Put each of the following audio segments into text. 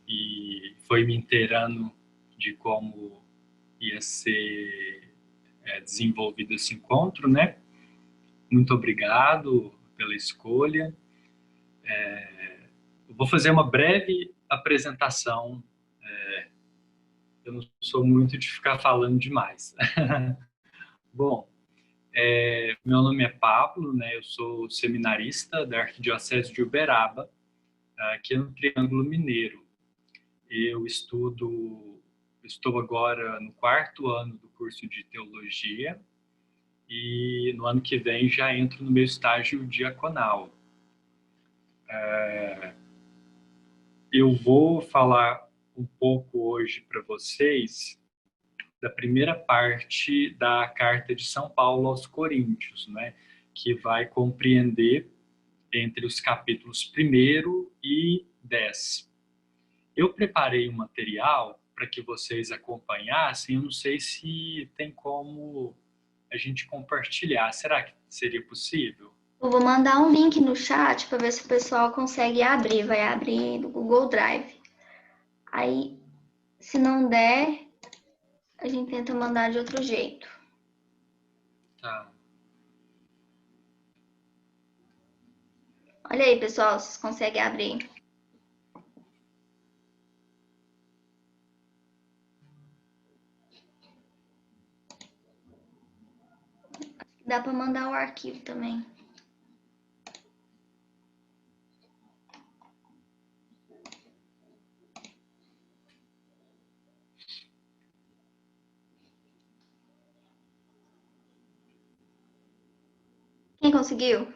e foi me inteirando de como ia ser desenvolvido esse encontro, né? Muito obrigado pela escolha. Eu vou fazer uma breve apresentação. Eu não sou muito de ficar falando demais. Bom, meu nome é Pablo, né? Eu sou seminarista da Arquidiocese de Uberaba, aqui no Triângulo Mineiro. Eu estou agora no 4º ano do curso de teologia e no ano que vem já entro no meu estágio diaconal. Eu vou falar um pouco hoje para vocês da primeira parte da carta de São Paulo aos Coríntios, né? Que vai compreender entre os capítulos 1º e 10. Eu preparei um material para que vocês acompanhassem, eu não sei se tem como a gente compartilhar. Será que seria possível? Eu vou mandar um link no chat para ver se o pessoal consegue abrir. Vai abrir no Google Drive. Aí, se não der, a gente tenta mandar de outro jeito. Tá. Olha aí, pessoal, vocês conseguem abrir. Dá para mandar o arquivo também. Quem conseguiu?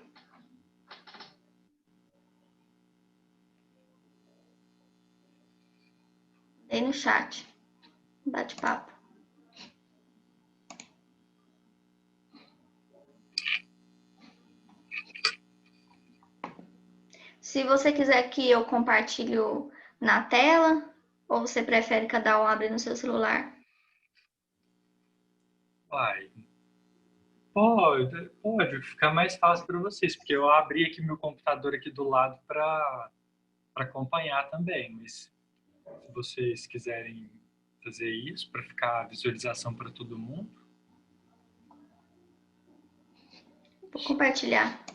Dei no chat. Bate-papo. Se você quiser que eu compartilhe na tela, ou você prefere cada um abrir no seu celular? Vai. Pode ficar mais fácil para vocês, porque eu abri aqui meu computador aqui do lado para acompanhar também, mas se vocês quiserem fazer isso para ficar a visualização para todo mundo. Vou compartilhar.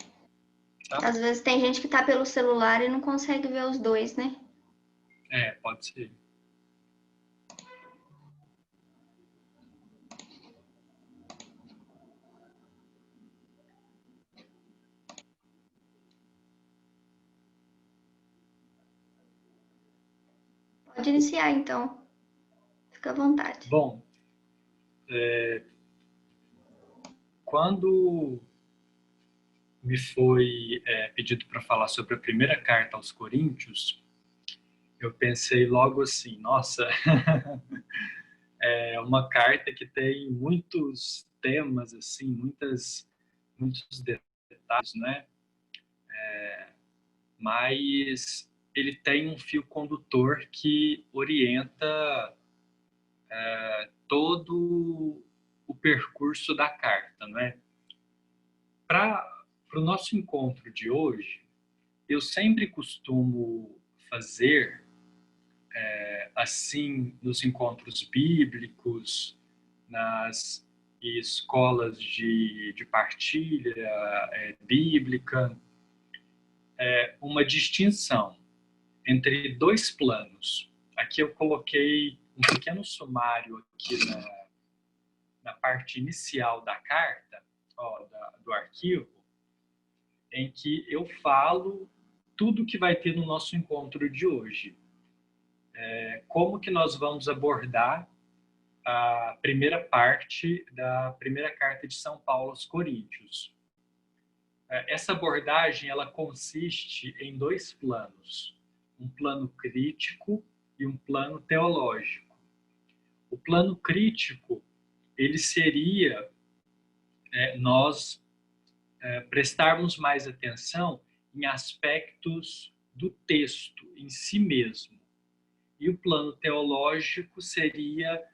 Tá? Às vezes tem gente que tá pelo celular e não consegue ver os dois, né? Pode ser. Pode iniciar, então. Fica à vontade. Bom, quando me foi pedido para falar sobre a primeira carta aos Coríntios, eu pensei logo assim, nossa, é uma carta que tem muitos temas, assim, muitos detalhes, né? Mas ele tem um fio condutor que orienta todo o percurso da carta, né? Para o nosso encontro de hoje, eu sempre costumo fazer assim nos encontros bíblicos, nas escolas de partilha bíblica, uma distinção entre dois planos. Aqui eu coloquei um pequeno sumário aqui na parte inicial da carta, do arquivo, em que eu falo tudo que vai ter no nosso encontro de hoje. Como que nós vamos abordar a primeira parte da primeira carta de São Paulo aos Coríntios. Essa abordagem ela consiste em dois planos, um plano crítico e um plano teológico. O plano crítico ele seria nós prestarmos mais atenção em aspectos do texto em si mesmo. E o plano teológico seria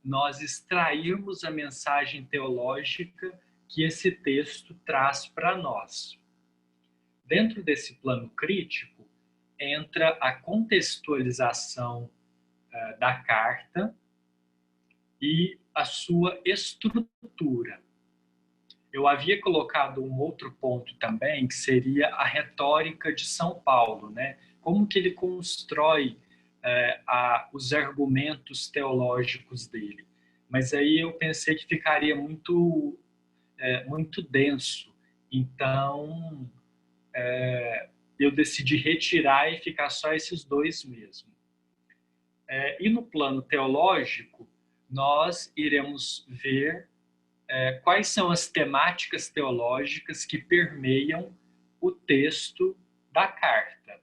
nós extrairmos a mensagem teológica que esse texto traz para nós. Dentro desse plano crítico, entra a contextualização da carta e a sua estrutura. Eu havia colocado um outro ponto também, que seria a retórica de São Paulo, né? Como que ele constrói os argumentos teológicos dele. Mas aí eu pensei que ficaria muito denso. Então, eu decidi retirar e ficar só esses dois mesmo. E no plano teológico, nós iremos ver quais são as temáticas teológicas que permeiam o texto da carta.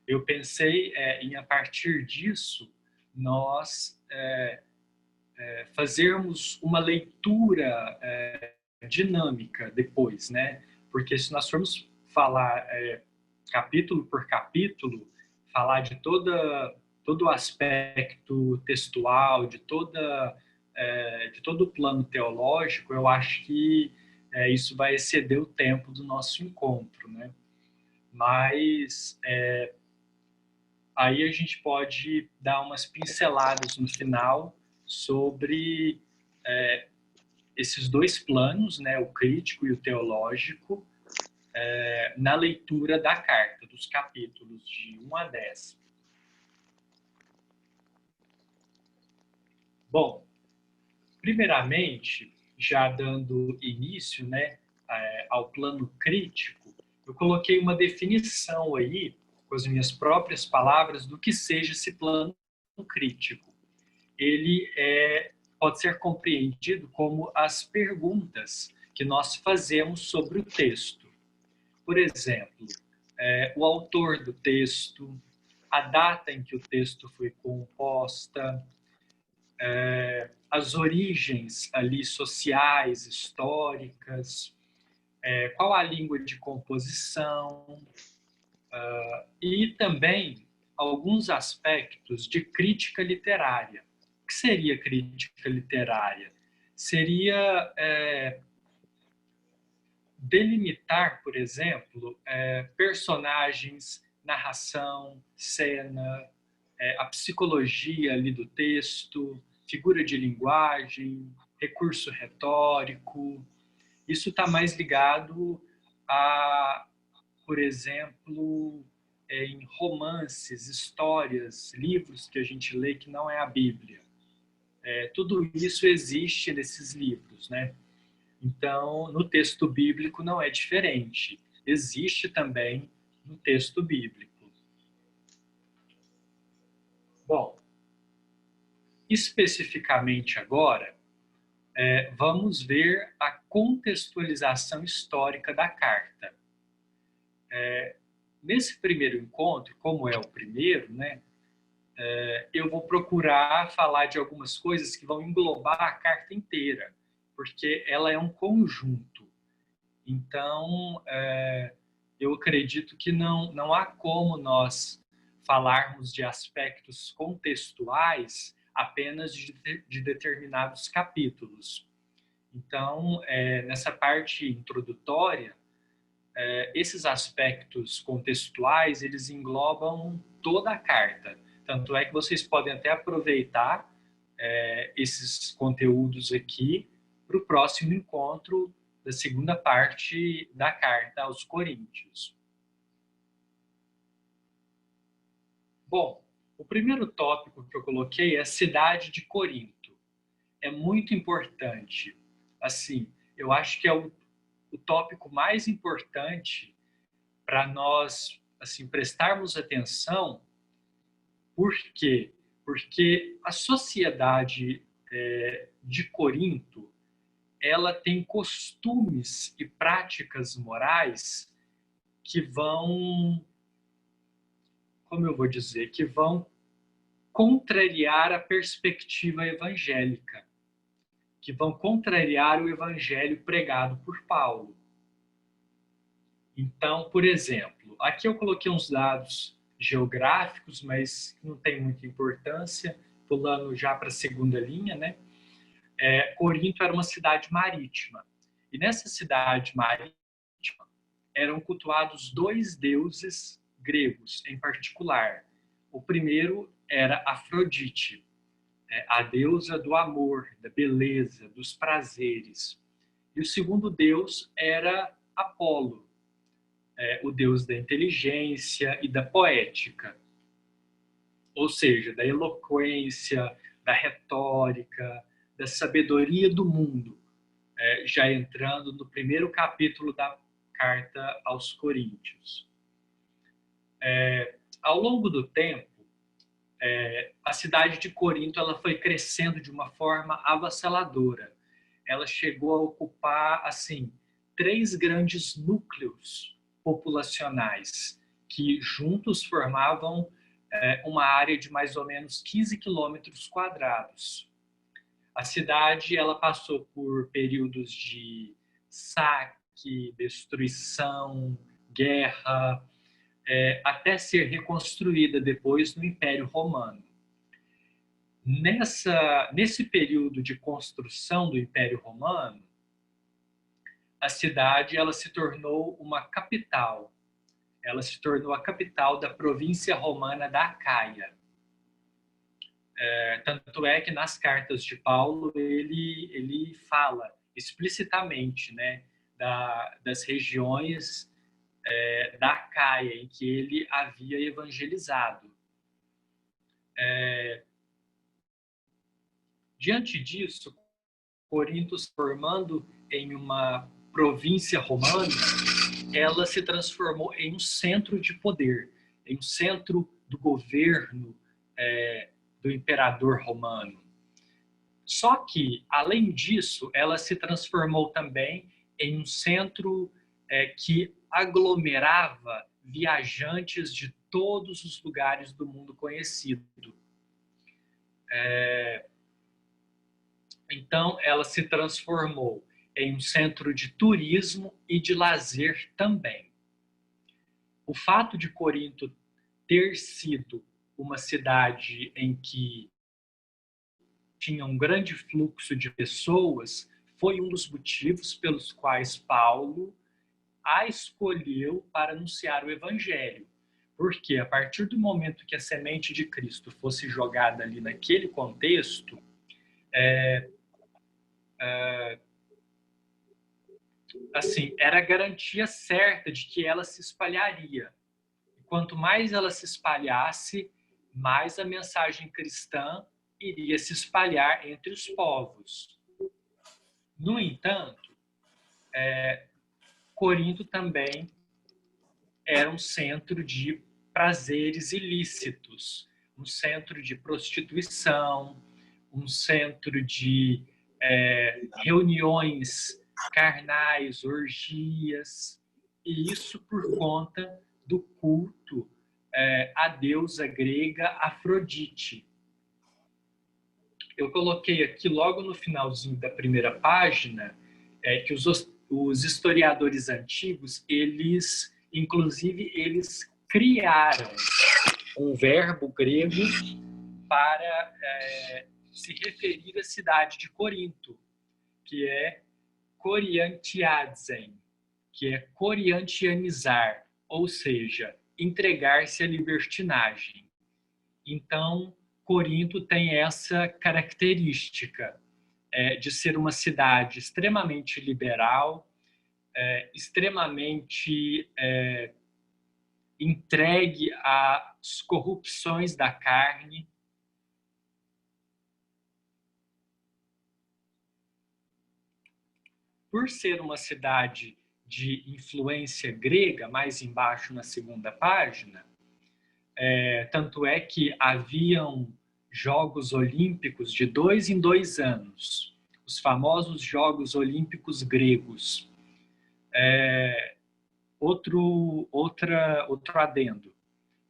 Eu pensei em, a partir disso, nós fazermos uma leitura dinâmica depois, né? Porque se nós formos falar capítulo por capítulo, falar de todo o aspecto textual, de todo o plano teológico, eu acho que isso vai exceder o tempo do nosso encontro, né? Mas aí a gente pode dar umas pinceladas no final sobre esses dois planos, né, o crítico e o teológico, na leitura da carta, dos capítulos de 1 a 10. Bom, primeiramente, já dando início, né, ao plano crítico, eu coloquei uma definição aí, com as minhas próprias palavras, do que seja esse plano crítico. Ele pode ser compreendido como as perguntas que nós fazemos sobre o texto. Por exemplo, o autor do texto, a data em que o texto foi composta, as origens ali sociais, históricas, qual a língua de composição, e também alguns aspectos de crítica literária. O que seria crítica literária? Seria delimitar, por exemplo, personagens, narração, cena, a psicologia ali do texto, figura de linguagem, recurso retórico. Isso está mais ligado a, por exemplo, em romances, histórias, livros que a gente lê que não é a Bíblia. Tudo isso existe nesses livros, né? Então, no texto bíblico não é diferente. Existe também no texto bíblico. Bom, especificamente agora, vamos ver a contextualização histórica da carta. Nesse primeiro encontro, como é o primeiro, né, eu vou procurar falar de algumas coisas que vão englobar a carta inteira, porque ela é um conjunto. Então, eu acredito que não há como nós falarmos de aspectos contextuais apenas de determinados capítulos. Então, nessa parte introdutória, esses aspectos contextuais, eles englobam toda a carta. Tanto é que vocês podem até aproveitar esses conteúdos aqui para o próximo encontro da segunda parte da carta aos Coríntios. Bom, o primeiro tópico que eu coloquei é a cidade de Corinto. É muito importante. Assim, eu acho que é o tópico mais importante para nós assim prestarmos atenção. Por quê? Porque a sociedade de Corinto, ela tem costumes e práticas morais que vão, como eu vou dizer, que vão contrariar a perspectiva evangélica, que vão contrariar o evangelho pregado por Paulo. Então, por exemplo, aqui eu coloquei uns dados geográficos, mas não tem muita importância, pulando já para a segunda linha, né? Corinto era uma cidade marítima. E nessa cidade marítima eram cultuados dois deuses gregos em particular. O primeiro era Afrodite, a deusa do amor, da beleza, dos prazeres. E o segundo deus era Apolo, o deus da inteligência e da poética, ou seja, da eloquência, da retórica, da sabedoria do mundo, já entrando no primeiro capítulo da carta aos Coríntios. Ao longo do tempo, a cidade de Corinto ela foi crescendo de uma forma avassaladora. Ela chegou a ocupar assim 3 grandes núcleos populacionais que juntos formavam uma área de mais ou menos 15 quilômetros quadrados. A cidade ela passou por períodos de saque, destruição, guerra, até ser reconstruída depois no Império Romano. Nesse período de construção do Império Romano, a cidade ela se tornou uma capital. Ela se tornou a capital da província romana da Acaia. Tanto é que nas cartas de Paulo ele fala explicitamente, né, das regiões da Acaia em que ele havia evangelizado. Diante disso, Corinto se formando em uma província romana, ela se transformou em um centro de poder, em um centro do governo do imperador romano. Só que, além disso, ela se transformou também em um centro que aglomerava viajantes de todos os lugares do mundo conhecido. Então, ela se transformou em um centro de turismo e de lazer também. O fato de Corinto ter sido uma cidade em que tinha um grande fluxo de pessoas foi um dos motivos pelos quais Paulo a escolheu para anunciar o evangelho. Porque a partir do momento que a semente de Cristo fosse jogada ali naquele contexto, assim, era a garantia certa de que ela se espalharia. E quanto mais ela se espalhasse, mais a mensagem cristã iria se espalhar entre os povos. No entanto, Corinto também era um centro de prazeres ilícitos, um centro de prostituição, um centro de reuniões carnais, orgias, e isso por conta do culto à deusa grega Afrodite. Eu coloquei aqui logo no finalzinho da primeira página que os historiadores antigos, inclusive, eles criaram um verbo grego para se referir à cidade de Corinto, que é coriantiazen, que é coriantianizar, ou seja, entregar-se à libertinagem. Então, Corinto tem essa característica de ser uma cidade extremamente liberal, extremamente entregue às corrupções da carne. Por ser uma cidade de influência grega, mais embaixo na segunda página, tanto é que haviam Jogos Olímpicos de 2 em 2 anos, os famosos Jogos Olímpicos gregos. Outro adendo.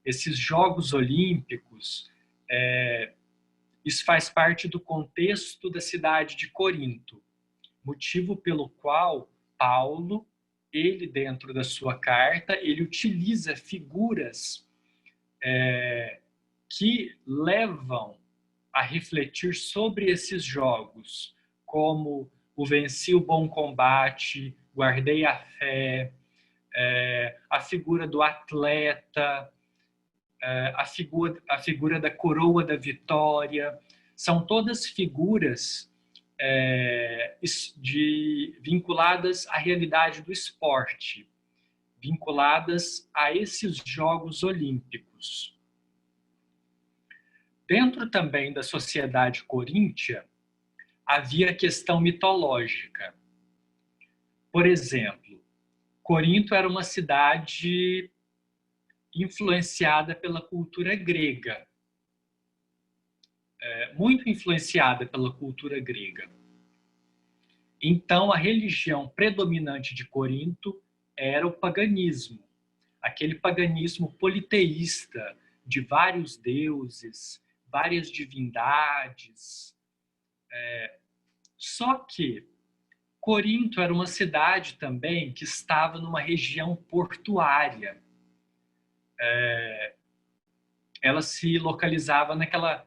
Esses Jogos Olímpicos, isso faz parte do contexto da cidade de Corinto, motivo pelo qual Paulo, ele dentro da sua carta, ele utiliza figuras que levam a refletir sobre esses jogos, como o venci o bom combate, guardei a fé, a figura do atleta, a figura da coroa da vitória. São todas figuras vinculadas à realidade do esporte, vinculadas a esses Jogos Olímpicos. Dentro também da sociedade coríntia, havia a questão mitológica. Por exemplo, Corinto era uma cidade influenciada pela cultura grega, muito influenciada pela cultura grega. Então, a religião predominante de Corinto era o paganismo, aquele paganismo politeísta, de vários deuses, várias divindades. Só que Corinto era uma cidade também que estava numa região portuária. Ela se localizava naquela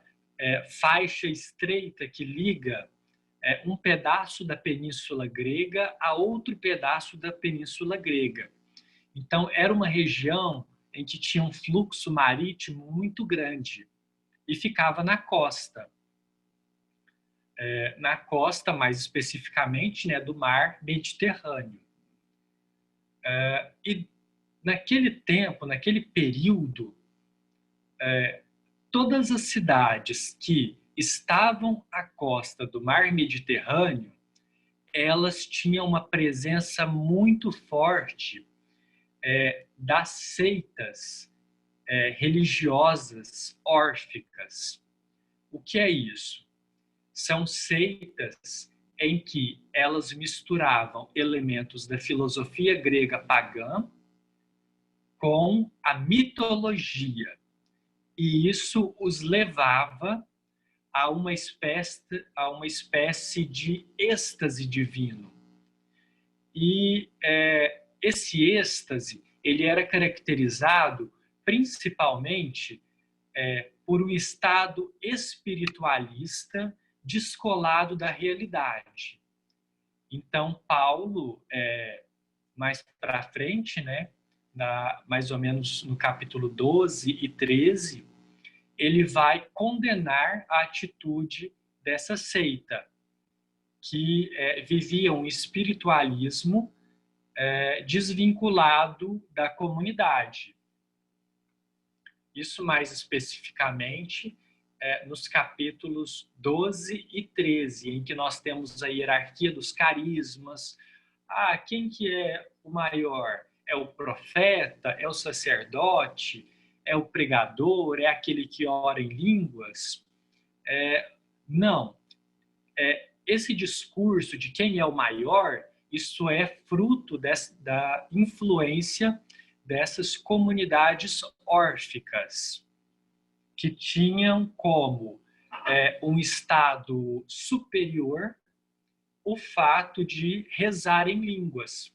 faixa estreita que liga um pedaço da Península Grega a outro pedaço da Península Grega. Então, era uma região em que tinha um fluxo marítimo muito grande e ficava na costa. Na costa, mais especificamente, do mar Mediterrâneo. E naquele tempo, naquele período, todas as cidades que estavam à costa do mar Mediterrâneo, elas tinham uma presença muito forte das seitas religiosas órficas. O que é isso? São seitas em que elas misturavam elementos da filosofia grega pagã com a mitologia. E isso os levava a uma espécie de êxtase divino. E esse êxtase, ele era caracterizado principalmente por um estado espiritualista descolado da realidade. Então, Paulo, mais para frente, mais ou menos no capítulo 12 e 13, ele vai condenar a atitude dessa seita, que vivia um espiritualismo desvinculado da comunidade. Isso mais especificamente nos capítulos 12 e 13, em que nós temos a hierarquia dos carismas. Quem que é o maior? É o profeta? É o sacerdote? É o pregador? É aquele que ora em línguas? Não. Esse discurso de quem é o maior, isso é fruto da influência dessas comunidades órficas, que tinham como um estado superior o fato de rezar em línguas.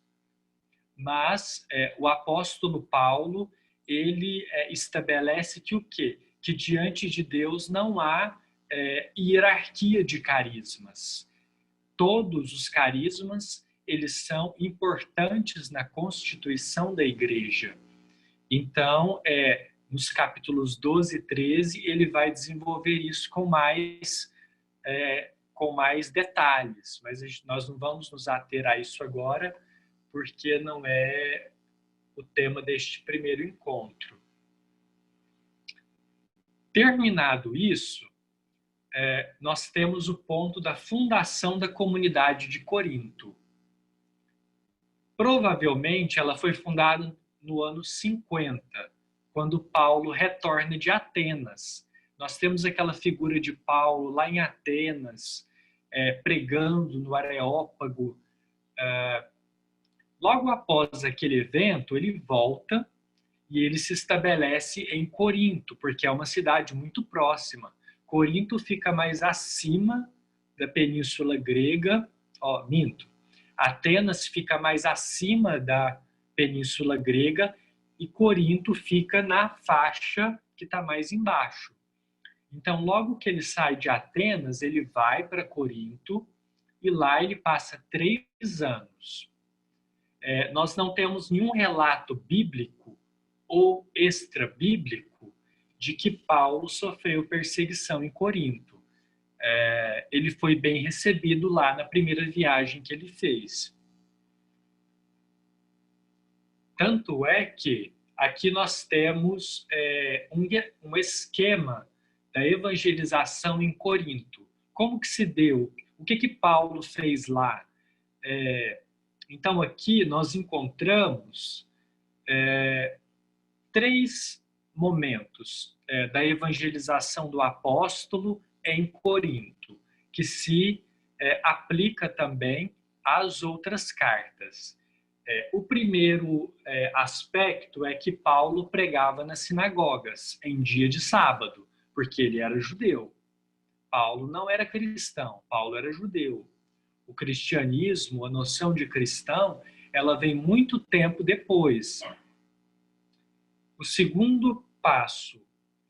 Mas o apóstolo Paulo, ele estabelece que o quê? Que diante de Deus não há hierarquia de carismas. Todos os carismas, eles são importantes na constituição da igreja. Então, nos capítulos 12 e 13, ele vai desenvolver isso com mais detalhes. Mas nós não vamos nos ater a isso agora, porque não é o tema deste primeiro encontro. Terminado isso, nós temos o ponto da fundação da comunidade de Corinto. Provavelmente ela foi fundada no ano 50, quando Paulo retorna de Atenas. Nós temos aquela figura de Paulo lá em Atenas, pregando no Areópago. Logo após aquele evento, ele volta e ele se estabelece em Corinto, porque é uma cidade muito próxima. Corinto fica mais acima da Península Grega. Atenas fica mais acima da Península Grega e Corinto fica na faixa que está mais embaixo. Então, logo que ele sai de Atenas, ele vai para Corinto e lá ele passa 3 anos. Nós não temos nenhum relato bíblico ou extra-bíblico de que Paulo sofreu perseguição em Corinto. Ele foi bem recebido lá na primeira viagem que ele fez. Tanto é que aqui nós temos um esquema da evangelização em Corinto. Como que se deu? O que Paulo fez lá? Então aqui nós encontramos 3 momentos da evangelização do apóstolo em Corinto, que se aplica também às outras cartas. O primeiro aspecto é que Paulo pregava nas sinagogas em dia de sábado, porque ele era judeu. Paulo não era cristão, Paulo era judeu. O cristianismo, a noção de cristão, ela vem muito tempo depois. O segundo passo,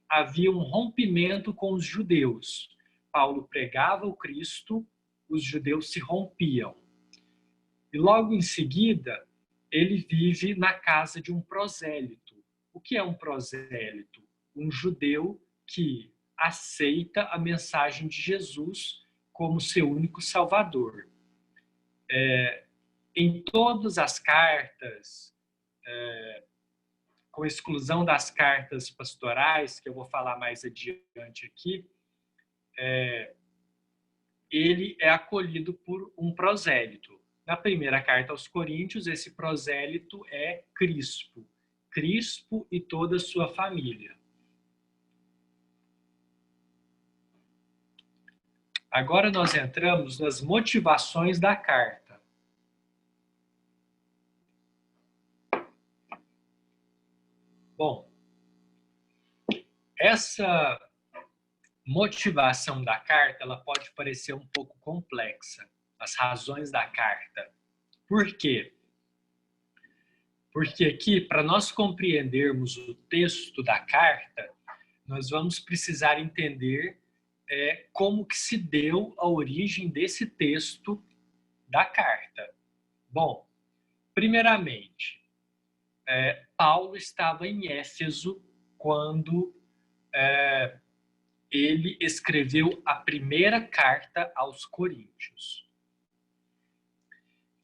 havia um rompimento com os judeus. Paulo pregava o Cristo, os judeus se rompiam. E logo em seguida, ele vive na casa de um prosélito. O que é um prosélito? Um judeu que aceita a mensagem de Jesus como seu único salvador. Em todas as cartas, com exclusão das cartas pastorais, que eu vou falar mais adiante aqui, ele é acolhido por um prosélito. Na primeira carta aos Coríntios, esse prosélito é Crispo. Crispo e toda a sua família. Agora nós entramos nas motivações da carta. Bom, essa motivação da carta, ela pode parecer um pouco complexa. As razões da carta. Por quê? Porque aqui, para nós compreendermos o texto da carta, nós vamos precisar entender como que se deu a origem desse texto da carta. Bom, primeiramente, Paulo estava em Éfeso quando ele escreveu a primeira carta aos Coríntios.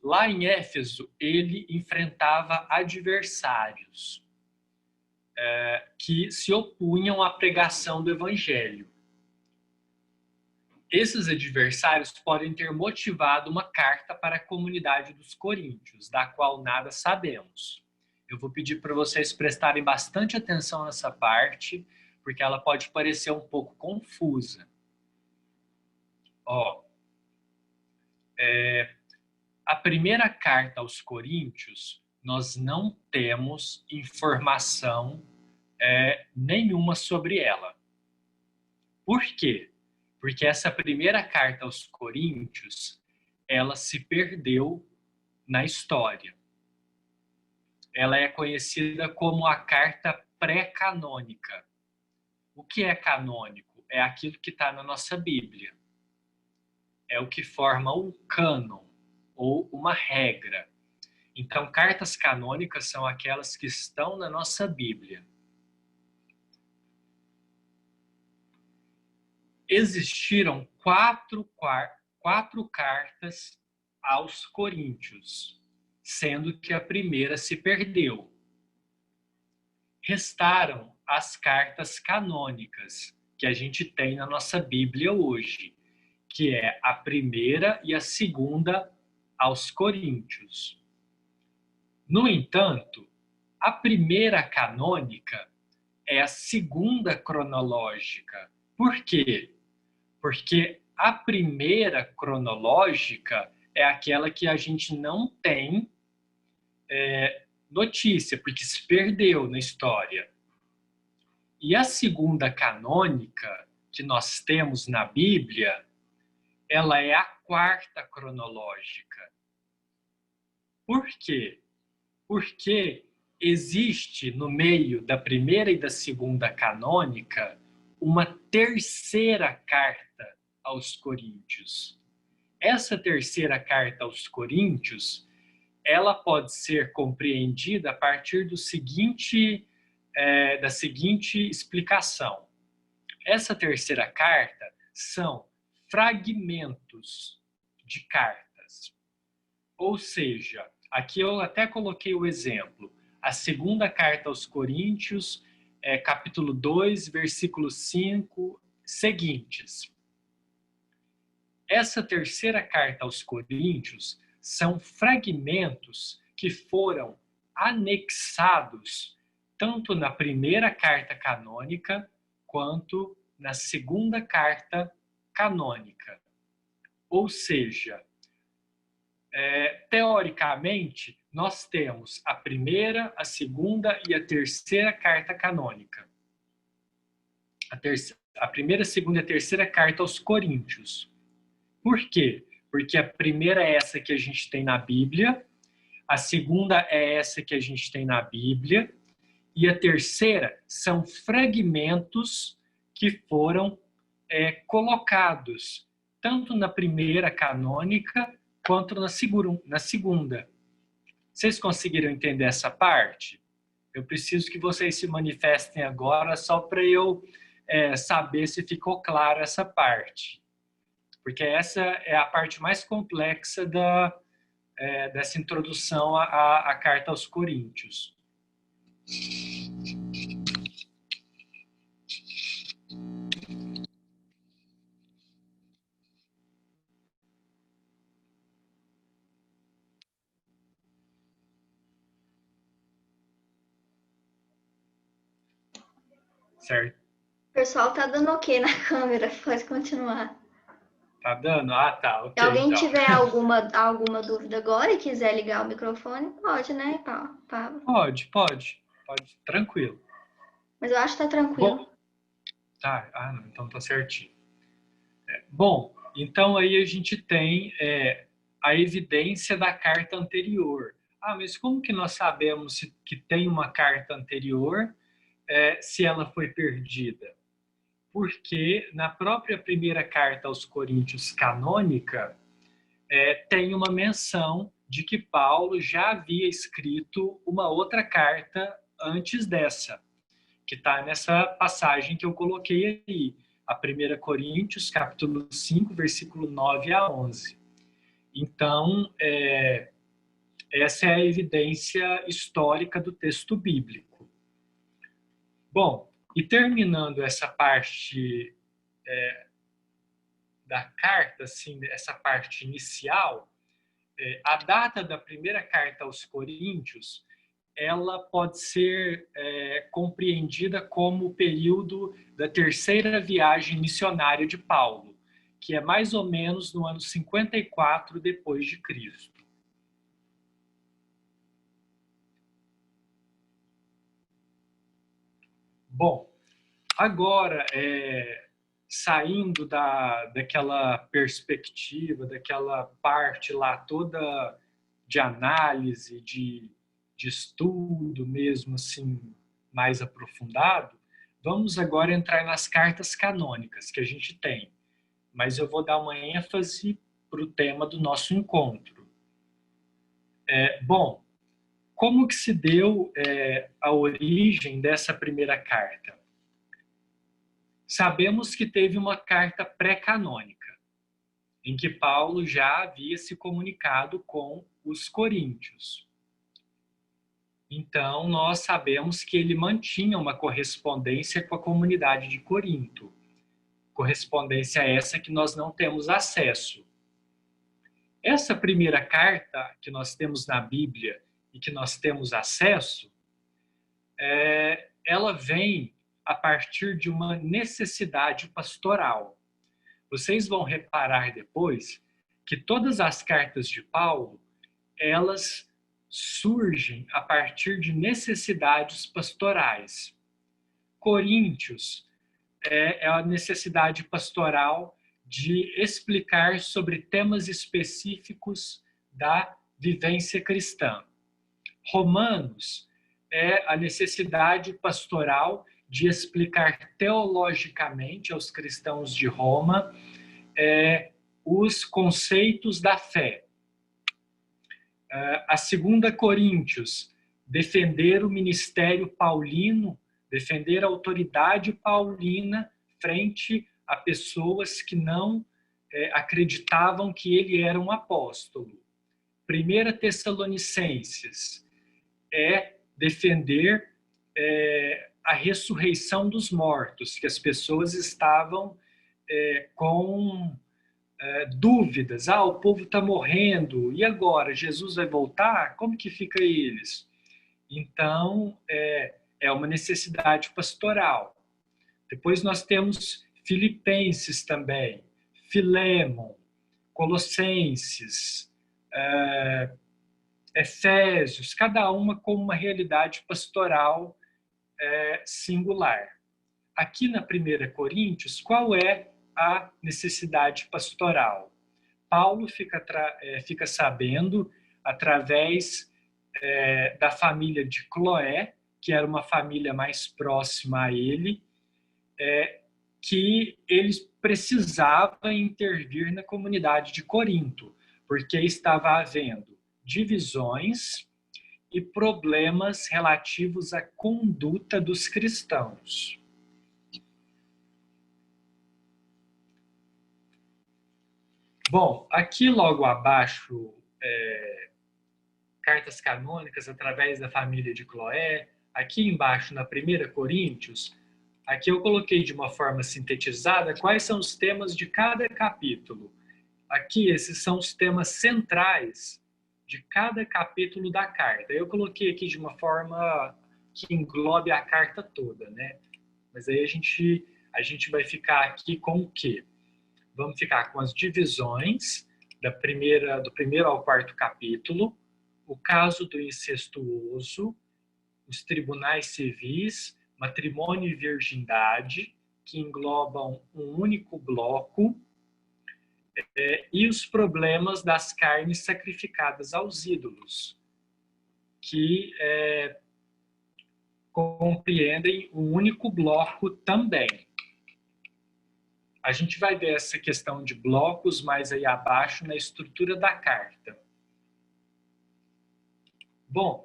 Lá em Éfeso, ele enfrentava adversários que se opunham à pregação do Evangelho. Esses adversários podem ter motivado uma carta para a comunidade dos coríntios, da qual nada sabemos. Eu vou pedir para vocês prestarem bastante atenção nessa parte, porque ela pode parecer um pouco confusa. A primeira carta aos Coríntios, nós não temos informação nenhuma sobre ela. Por quê? Porque essa primeira carta aos Coríntios, ela se perdeu na história. Ela é conhecida como a carta pré-canônica. O que é canônico? É aquilo que está na nossa Bíblia. É o que forma um cânon, ou uma regra. Então, cartas canônicas são aquelas que estão na nossa Bíblia. Existiram quatro cartas aos Coríntios, sendo que a primeira se perdeu. Restaram as cartas canônicas que a gente tem na nossa Bíblia hoje, que é a primeira e a segunda aos Coríntios. No entanto, a primeira canônica é a segunda cronológica. Por quê? Porque a primeira cronológica é aquela que a gente não tem notícia, porque se perdeu na história. E a segunda canônica que nós temos na Bíblia, ela é a quarta cronológica. Por quê? Porque existe no meio da primeira e da segunda canônica uma terceira carta aos Coríntios, Essa terceira carta aos Coríntios, ela pode ser compreendida a partir da seguinte explicação. Essa terceira carta são fragmentos de cartas. Ou seja, aqui eu até coloquei o exemplo. A segunda carta aos Coríntios, capítulo 2, versículo 5, seguintes. Essa terceira carta aos Coríntios são fragmentos que foram anexados tanto na primeira carta canônica quanto na segunda carta canônica. Ou seja, teoricamente, nós temos a primeira, a segunda e a terceira carta canônica. A primeira, a segunda e a terceira carta aos Coríntios. Por quê? Porque a primeira é essa que a gente tem na Bíblia, a segunda é essa que a gente tem na Bíblia, e a terceira são fragmentos que foram colocados tanto na primeira canônica quanto na segunda. Vocês conseguiram entender essa parte? Eu preciso que vocês se manifestem agora só para eu saber se ficou clara essa parte. Porque essa é a parte mais complexa dessa introdução à carta aos Coríntios. Certo? O pessoal tá dando ok na câmera, pode continuar. Tá dando? Ah, tá, ok. Se alguém então. tiver alguma dúvida agora e quiser ligar o microfone, pode, né, Pablo? Pode, tranquilo. Mas eu acho que tá tranquilo. Bom, tá, não, então tá certinho. Bom, então aí a gente tem a evidência da carta anterior. Mas como que nós sabemos que tem uma carta anterior se ela foi perdida? Porque na própria primeira carta aos Coríntios canônica, tem uma menção de que Paulo já havia escrito uma outra carta antes dessa, que está nessa passagem que eu coloquei aí, a 1 Coríntios, capítulo 5, versículo 9 a 11. Então, essa é a evidência histórica do texto bíblico. Bom, e terminando essa parte da carta, assim, essa parte inicial, a data da primeira carta aos Coríntios, ela pode ser compreendida como o período da terceira viagem missionária de Paulo, que é mais ou menos no ano 54 depois de Cristo. Bom, agora, saindo daquela perspectiva, daquela parte lá toda de análise, de estudo mesmo, assim, mais aprofundado, vamos agora entrar nas cartas canônicas que a gente tem. Mas eu vou dar uma ênfase para o tema do nosso encontro. Bom, como que se deu a origem dessa primeira carta? Sabemos que teve uma carta pré-canônica, em que Paulo já havia se comunicado com os coríntios. Então, nós sabemos que ele mantinha uma correspondência com a comunidade de Corinto. Correspondência essa que nós não temos acesso. Essa primeira carta que nós temos na Bíblia e que nós temos acesso, ela vem a partir de uma necessidade pastoral. Vocês vão reparar depois que todas as cartas de Paulo, elas surgem a partir de necessidades pastorais. Coríntios é a necessidade pastoral de explicar sobre temas específicos da vivência cristã. Romanos é a necessidade pastoral de explicar teologicamente aos cristãos de Roma os conceitos da fé. A 2 Coríntios, defender o ministério paulino, defender a autoridade paulina frente a pessoas que não acreditavam que ele era um apóstolo. 1 Tessalonicenses é defender a ressurreição dos mortos, que as pessoas estavam com dúvidas. O povo está morrendo, e agora? Jesus vai voltar? Como que fica eles? Então, é uma necessidade pastoral. Depois nós temos Filipenses também, Filémon, Colossenses, Efésios, cada uma com uma realidade pastoral singular. Aqui na 1 Coríntios, qual é a necessidade pastoral? Paulo fica sabendo, através da família de Cloé, que era uma família mais próxima a ele, que eles precisavam intervir na comunidade de Corinto, porque estava havendo divisões e problemas relativos à conduta dos cristãos. Bom, aqui logo abaixo, cartas canônicas através da família de Cloé. Aqui embaixo, na 1 Coríntios, aqui eu coloquei de uma forma sintetizada quais são os temas de cada capítulo. Aqui, esses são os temas centrais de cada capítulo da carta. Eu coloquei aqui de uma forma que englobe a carta toda, né? Mas aí a gente vai ficar aqui com o quê? Vamos ficar com as divisões do primeiro ao quarto capítulo, o caso do incestuoso, os tribunais civis, matrimônio e virgindade, que englobam um único bloco, e os problemas das carnes sacrificadas aos ídolos, que compreendem um único bloco também. A gente vai ver essa questão de blocos mais aí abaixo na estrutura da carta. Bom,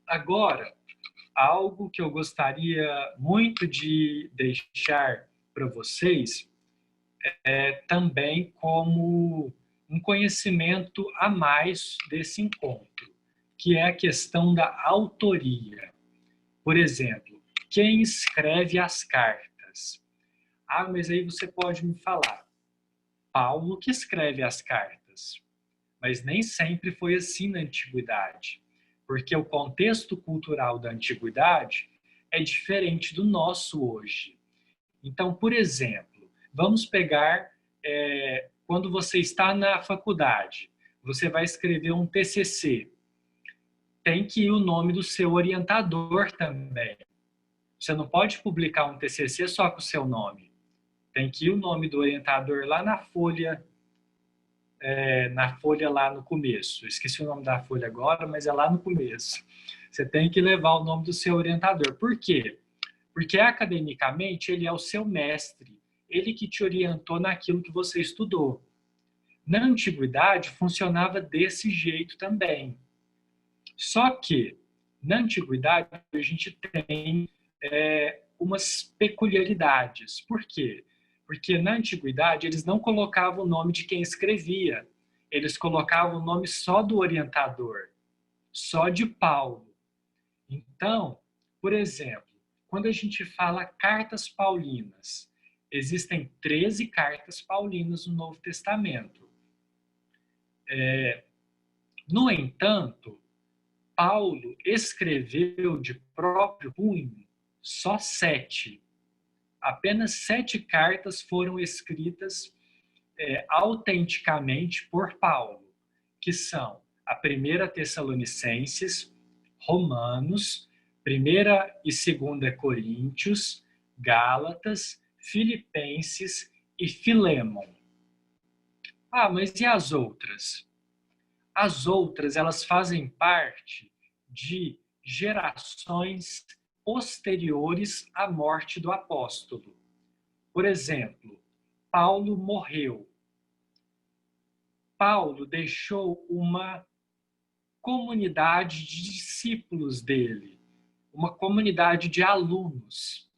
agora, algo que eu gostaria muito de deixar para vocês também como um conhecimento a mais desse encontro, que é a questão da autoria. Por exemplo, quem escreve as cartas? Mas aí você pode me falar, Paulo que escreve as cartas. Mas nem sempre foi assim na antiguidade, porque o contexto cultural da antiguidade é diferente do nosso hoje. Então, por exemplo, vamos pegar quando você está na faculdade, você vai escrever um TCC. Tem que ir o nome do seu orientador também. Você não pode publicar um TCC só com o seu nome. Tem que ir o nome do orientador lá na folha lá no começo. Eu esqueci o nome da folha agora, mas é lá no começo. Você tem que levar o nome do seu orientador. Por quê? Porque academicamente ele é o seu mestre, ele que te orientou naquilo que você estudou. Na antiguidade funcionava desse jeito também. Só que na antiguidade a gente tem umas peculiaridades. Por quê? Porque na antiguidade eles não colocavam o nome de quem escrevia, eles colocavam o nome só do orientador, só de Paulo. Então, por exemplo, quando a gente fala cartas paulinas, existem 13 cartas paulinas no Novo Testamento. No entanto, Paulo escreveu de próprio punho só 7. Apenas 7 cartas foram escritas autenticamente por Paulo, que são a 1 Tessalonicenses, Romanos, 1 e 2 Coríntios, Gálatas, Filipenses e Filémon. Mas e as outras? As outras, elas fazem parte de gerações posteriores à morte do apóstolo. Por exemplo, Paulo morreu Paulo deixou uma comunidade de discípulos dele, uma comunidade de alunos.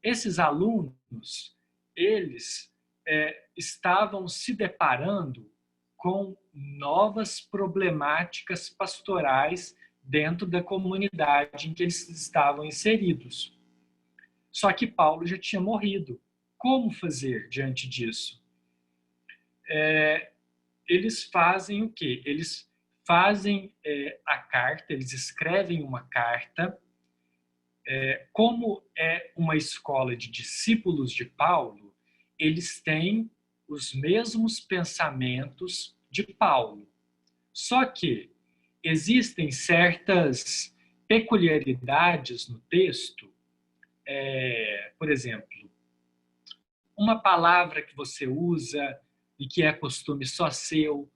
Esses alunos, eles estavam se deparando com novas problemáticas pastorais dentro da comunidade em que eles estavam inseridos. Só que Paulo já tinha morrido. Como fazer diante disso? Eles fazem o quê? Eles fazem a carta, eles escrevem uma carta. Como é uma escola de discípulos de Paulo, eles têm os mesmos pensamentos de Paulo. Só que existem certas peculiaridades no texto. Por exemplo, uma palavra que você usa e que é costume só seu,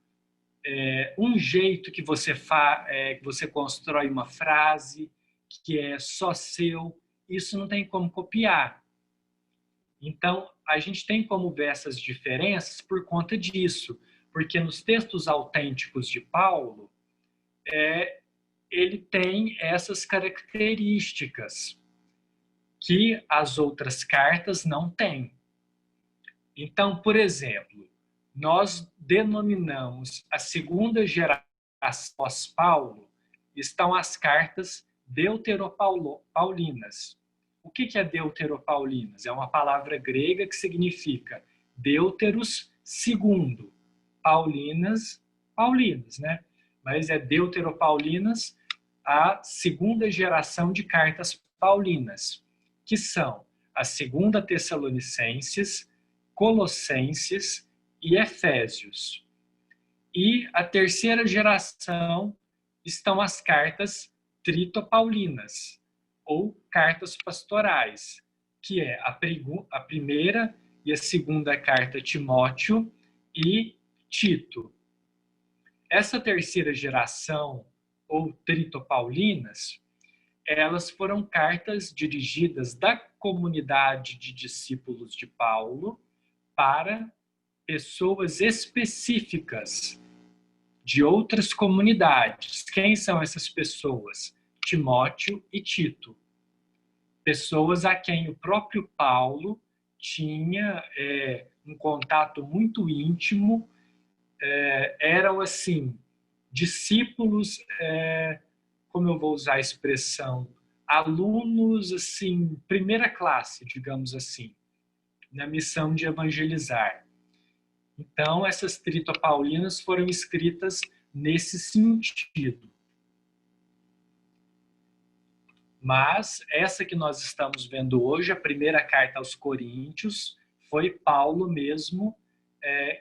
um jeito que você constrói uma frase que é só seu, isso não tem como copiar. Então, a gente tem como ver essas diferenças por conta disso, porque nos textos autênticos de Paulo, ele tem essas características que as outras cartas não têm. Então, por exemplo, nós denominamos a segunda geração pós-Paulo, estão as cartas deuteropaulinas. O que é deuteropaulinas? É uma palavra grega que significa deuteros segundo, paulinas, né? Mas é deuteropaulinas, a segunda geração de cartas paulinas, que são a segunda Tessalonicenses, Colossenses e Efésios. E a terceira geração estão as cartas tritopaulinas, ou cartas pastorais, que é a primeira e a segunda carta Timóteo e Tito. Essa terceira geração, ou tritopaulinas, elas foram cartas dirigidas da comunidade de discípulos de Paulo para pessoas específicas de outras comunidades. Quem são essas pessoas? Timóteo e Tito. Pessoas a quem o próprio Paulo tinha um contato muito íntimo, eram assim, discípulos, como eu vou usar a expressão, alunos assim, primeira classe, digamos assim, na missão de evangelizar. Então, essas tritopaulinas foram escritas nesse sentido. Mas essa que nós estamos vendo hoje, a primeira carta aos Coríntios, foi Paulo mesmo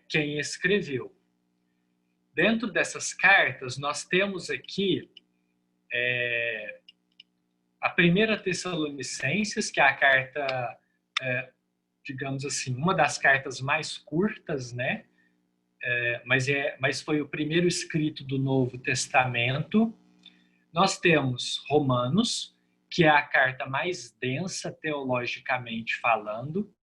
quem escreveu. Dentro dessas cartas, nós temos aqui a primeira Tessalonicenses, que é a carta, digamos assim, uma das cartas mais curtas, né? Mas foi o primeiro escrito do Novo Testamento. Nós temos Romanos, que é a carta mais densa teologicamente falando,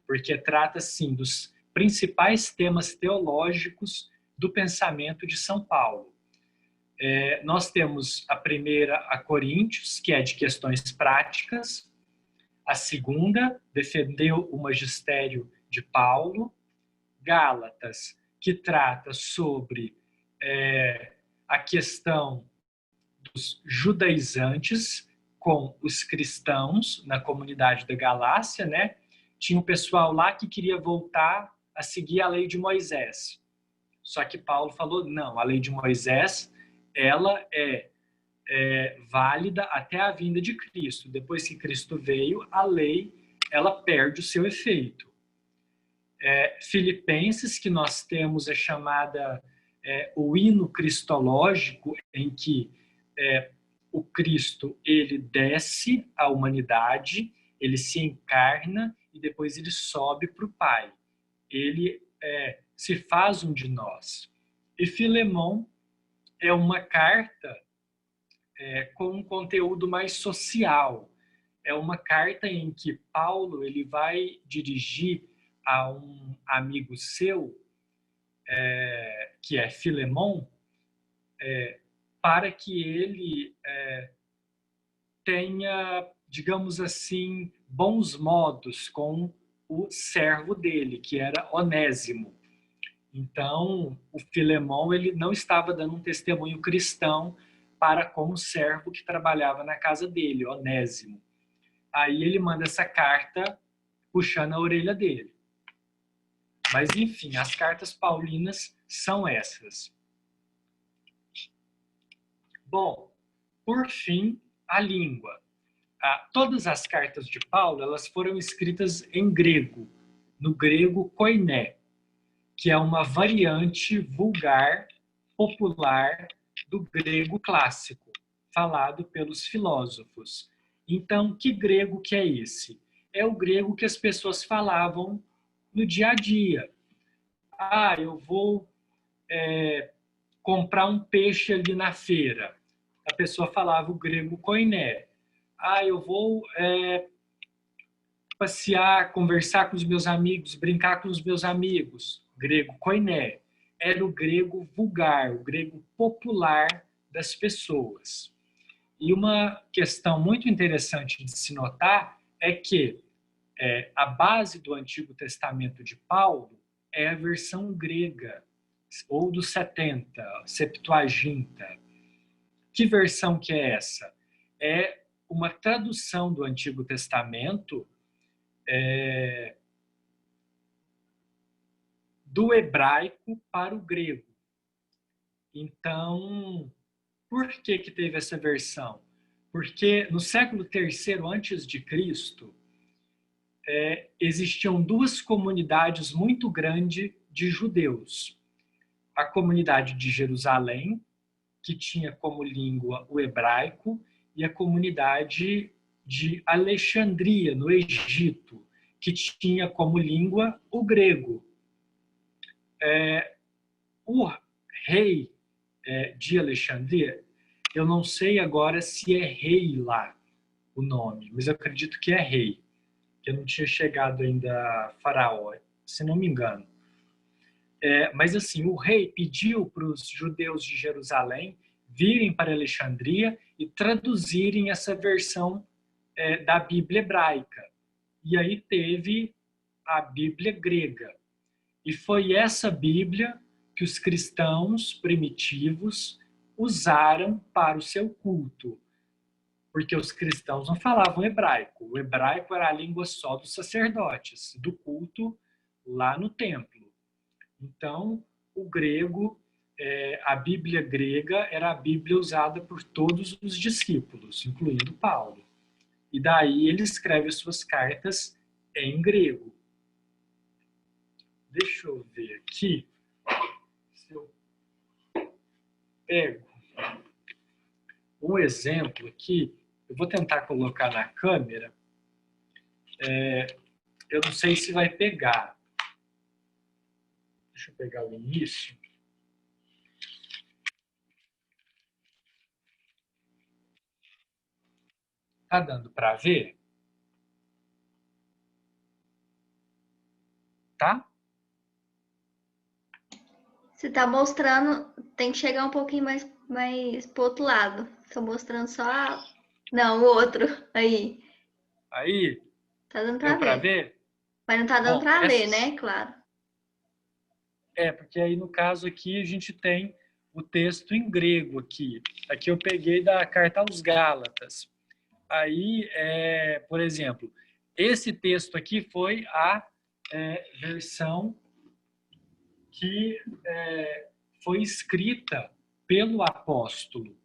porque trata, sim, dos principais temas teológicos do pensamento de São Paulo. Nós temos a primeira, a Coríntios, que é de questões práticas. A segunda, defendeu o magistério de Paulo. Gálatas, que trata sobre a questão dos judaizantes com os cristãos na comunidade da Galácia, né? Tinha um pessoal lá que queria voltar a seguir a lei de Moisés. Só que Paulo falou, não, a lei de Moisés, ela é válida até a vinda de Cristo. Depois que Cristo veio, a lei, ela perde o seu efeito. Filipenses, que nós temos a chamada o hino cristológico, em que o Cristo, ele desce à humanidade, ele se encarna e depois ele sobe para o Pai. Ele se faz um de nós. E Filemão é uma carta com um conteúdo mais social. É uma carta em que Paulo ele vai dirigir a um amigo seu que é Filemon, para que ele tenha, digamos assim, bons modos com o servo dele, que era Onésimo. Então, o Filemon ele não estava dando um testemunho cristão para com o servo que trabalhava na casa dele, Onésimo. Aí ele manda essa carta puxando a orelha dele. Mas, enfim, as cartas paulinas são essas. Bom, por fim, a língua. Todas as cartas de Paulo elas foram escritas em grego, no grego koiné, que é uma variante vulgar, popular do grego clássico, falado pelos filósofos. Então, que grego que é esse? É o grego que as pessoas falavam no dia a dia. Eu vou comprar um peixe ali na feira. A pessoa falava o grego koiné. Eu vou passear, conversar com os meus amigos, brincar com os meus amigos. Grego koiné. Era o grego vulgar, o grego popular das pessoas. E uma questão muito interessante de se notar é que a base do Antigo Testamento de Paulo é a versão grega, ou do 70, Septuaginta. Que versão que é essa? É uma tradução do Antigo Testamento do hebraico para o grego. Então, por que teve essa versão? Porque no século III antes de Cristo, existiam duas comunidades muito grandes de judeus. A comunidade de Jerusalém, que tinha como língua o hebraico, e a comunidade de Alexandria, no Egito, que tinha como língua o grego. O rei de Alexandria, eu não sei agora se é rei lá o nome, mas eu acredito que é rei, que eu não tinha chegado ainda a Faraó, se não me engano. Mas assim, o rei pediu para os judeus de Jerusalém virem para Alexandria e traduzirem essa versão da Bíblia hebraica. E aí teve a Bíblia grega. E foi essa Bíblia que os cristãos primitivos usaram para o seu culto. Porque os cristãos não falavam hebraico. O hebraico era a língua só dos sacerdotes, do culto lá no templo. Então, o grego, a Bíblia grega era a Bíblia usada por todos os discípulos, incluindo Paulo. E daí ele escreve as suas cartas em grego. Deixa eu ver aqui se eu pego um exemplo aqui. Eu vou tentar colocar na câmera. Eu não sei se vai pegar. Deixa eu pegar o início. Tá dando para ver? Tá? Você tá mostrando, tem que chegar um pouquinho mais pro outro lado. Tô mostrando só Não, o outro. Aí. Aí, Tá dando pra deu para ver. ver? Mas não tá dando Bom, pra ler, né? Claro. porque aí no caso aqui a gente tem o texto em grego aqui. Aqui eu peguei da carta aos Gálatas. Aí, por exemplo, esse texto aqui foi a versão que foi escrita pelo apóstolo.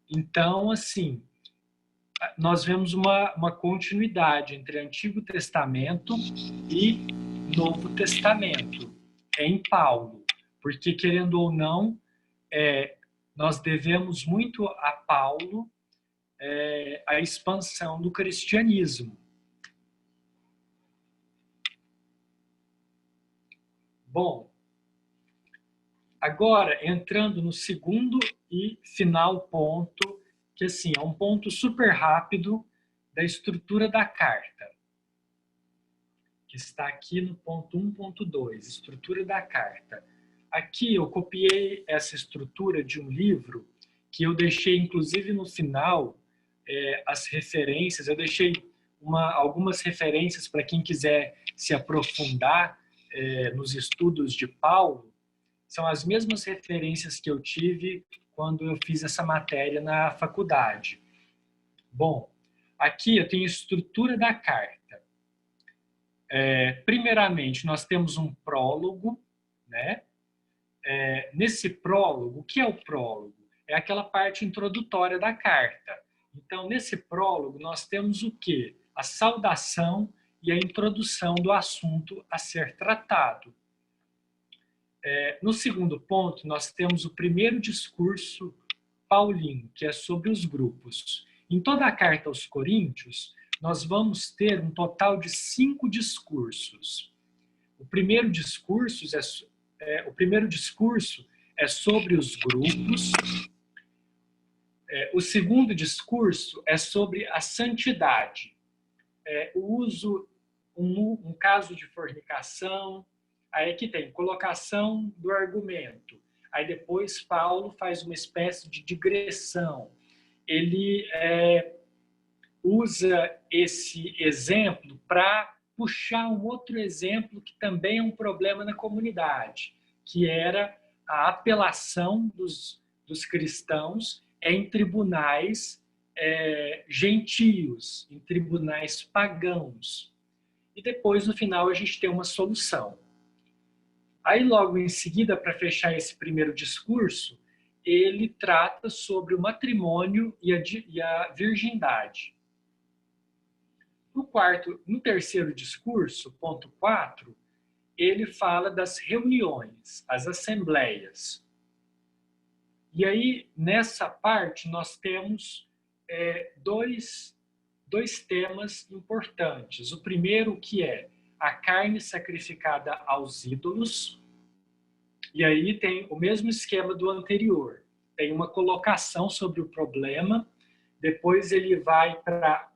Então, assim, nós vemos uma continuidade entre Antigo Testamento e Novo Testamento em Paulo, porque, querendo ou não, nós devemos muito a Paulo a expansão do cristianismo. Bom, agora entrando no segundo e final ponto, que assim, é um ponto super rápido da estrutura da carta. que está aqui no ponto 1.2, estrutura da carta. Aqui eu copiei essa estrutura de um livro que eu deixei, inclusive, no final, as referências. Eu deixei algumas referências para quem quiser se aprofundar nos estudos de Paulo. São as mesmas referências que eu tive quando eu fiz essa matéria na faculdade. Bom, aqui eu tenho a estrutura da carta. Primeiramente, nós temos um prólogo, né? Nesse prólogo, o que é o prólogo? É aquela parte introdutória da carta. Então, nesse prólogo, nós temos o quê? A saudação e a introdução do assunto a ser tratado. No segundo ponto, nós temos o primeiro discurso paulino, que é sobre os grupos. Em toda a carta aos Coríntios, nós vamos ter um total de 5 discursos. O primeiro discurso é sobre os grupos. O segundo discurso é sobre a santidade. O uso, um caso de fornicação. Aí que tem colocação do argumento. Aí depois Paulo faz uma espécie de digressão. Ele usa esse exemplo para puxar um outro exemplo que também é um problema na comunidade, que era a apelação dos cristãos em tribunais gentios, em tribunais pagãos. E depois, no final, a gente tem uma solução. Aí, logo em seguida, para fechar esse primeiro discurso, ele trata sobre o matrimônio e a virgindade. No terceiro discurso, ponto 4, ele fala das reuniões, as assembleias. E aí, nessa parte, nós temos dois temas importantes. O primeiro, que é a carne sacrificada aos ídolos. E aí tem o mesmo esquema do anterior. Tem uma colocação sobre o problema, depois ele vai para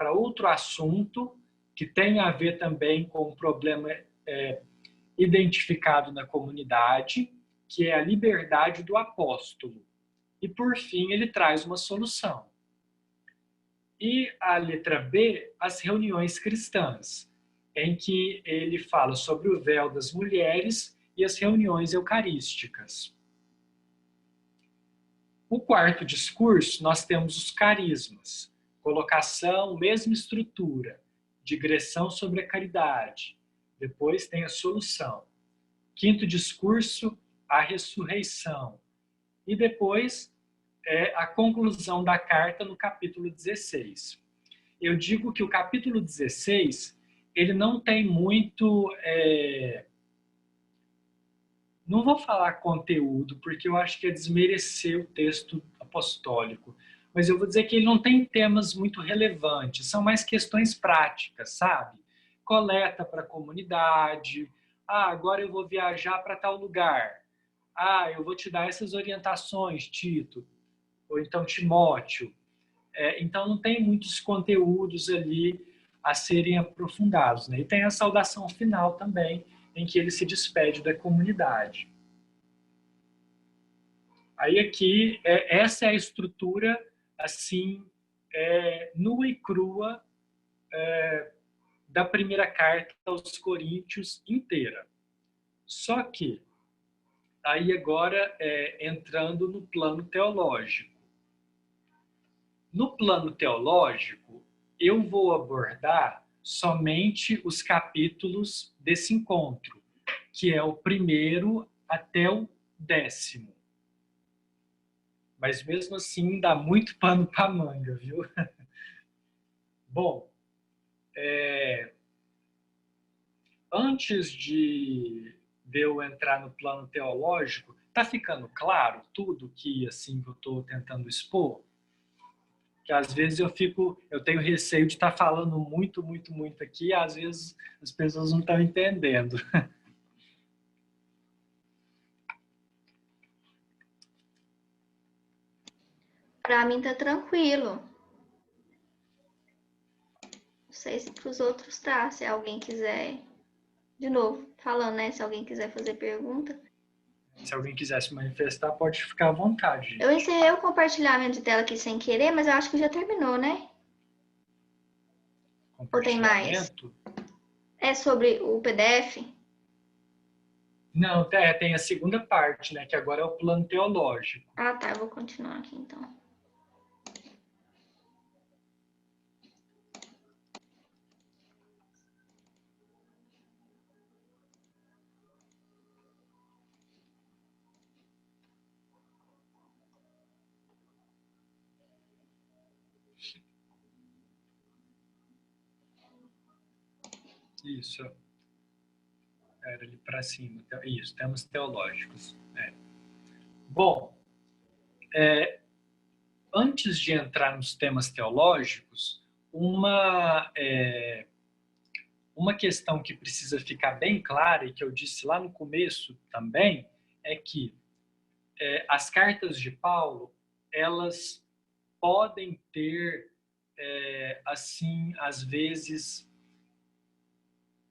outro assunto que tem a ver também com um problema identificado na comunidade, que é a liberdade do apóstolo. E, por fim, ele traz uma solução. E a letra B, as reuniões cristãs, em que ele fala sobre o véu das mulheres e as reuniões eucarísticas. O quarto discurso, nós temos os carismas. Colocação, mesma estrutura. Digressão sobre a caridade. Depois tem a solução. Quinto discurso, a ressurreição. E depois a conclusão da carta no capítulo 16. Eu digo que o capítulo 16, ele não tem muito... Não vou falar conteúdo, porque eu acho que é desmerecer o texto apostólico. Mas eu vou dizer que ele não tem temas muito relevantes, são mais questões práticas, sabe? Coleta para a comunidade. Agora eu vou viajar para tal lugar. Eu vou te dar essas orientações, Tito. Ou então Timóteo. Então não tem muitos conteúdos ali a serem aprofundados, né? E tem a saudação final também, em que ele se despede da comunidade. Aí aqui, essa é a estrutura, assim, nua e crua da primeira carta aos Coríntios inteira. Só que, aí agora, entrando no plano teológico. No plano teológico, eu vou abordar somente os capítulos desse encontro, que é o 1º até o 10º. Mas mesmo assim dá muito pano para manga, viu? Bom, antes de eu entrar no plano teológico, tá ficando claro tudo que assim que eu estou tentando expor? Que às vezes eu tenho receio de estar falando muito aqui, e às vezes as pessoas não estão entendendo. Para mim tá tranquilo. sei se para os outros tá. Se alguém quiser, de novo, falando, né? Se alguém quiser fazer pergunta. Se alguém quiser se manifestar, pode ficar à vontade. Eu encerrei o compartilhamento de tela aqui sem querer, mas eu acho que já terminou, né? Ou tem mais? É sobre o PDF? Não, tem a segunda parte, né? Que agora é o plano teológico. Ah, tá. Eu vou continuar aqui, então. Isso. Era ali para cima. Isso, temas teológicos. Bom, antes de entrar nos temas teológicos, uma questão que precisa ficar bem clara, e que eu disse lá no começo também, é que as cartas de Paulo, elas podem ter, assim, às vezes,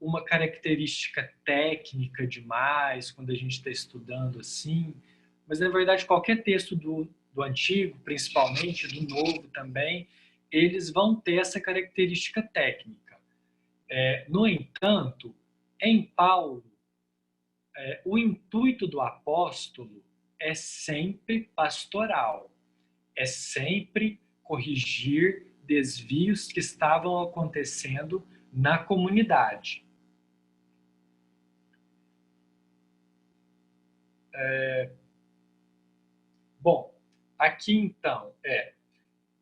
uma característica técnica demais, quando a gente está estudando assim, mas, na verdade, qualquer texto do Antigo, principalmente, do Novo também, eles vão ter essa característica técnica. No entanto, em Paulo, o intuito do apóstolo é sempre pastoral, é sempre corrigir desvios que estavam acontecendo na comunidade. Bom, aqui então,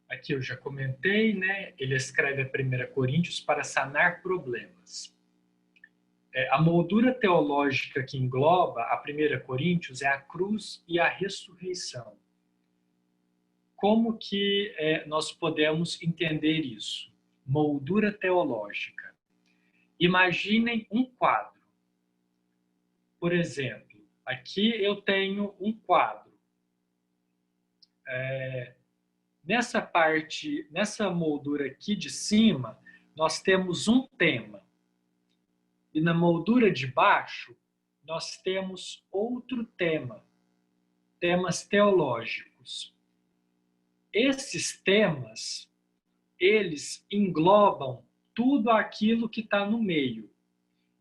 aqui eu já comentei, né? Ele escreve a 1 Coríntios para sanar problemas. A moldura teológica que engloba a 1 Coríntios é a cruz e a ressurreição. Como que nós podemos entender isso? Moldura teológica. Imaginem um quadro. Por exemplo, aqui eu tenho um quadro. Nessa parte, nessa moldura aqui de cima, nós temos um tema. E na moldura de baixo, nós temos outro tema. Temas teológicos. Esses temas, eles englobam tudo aquilo que está no meio.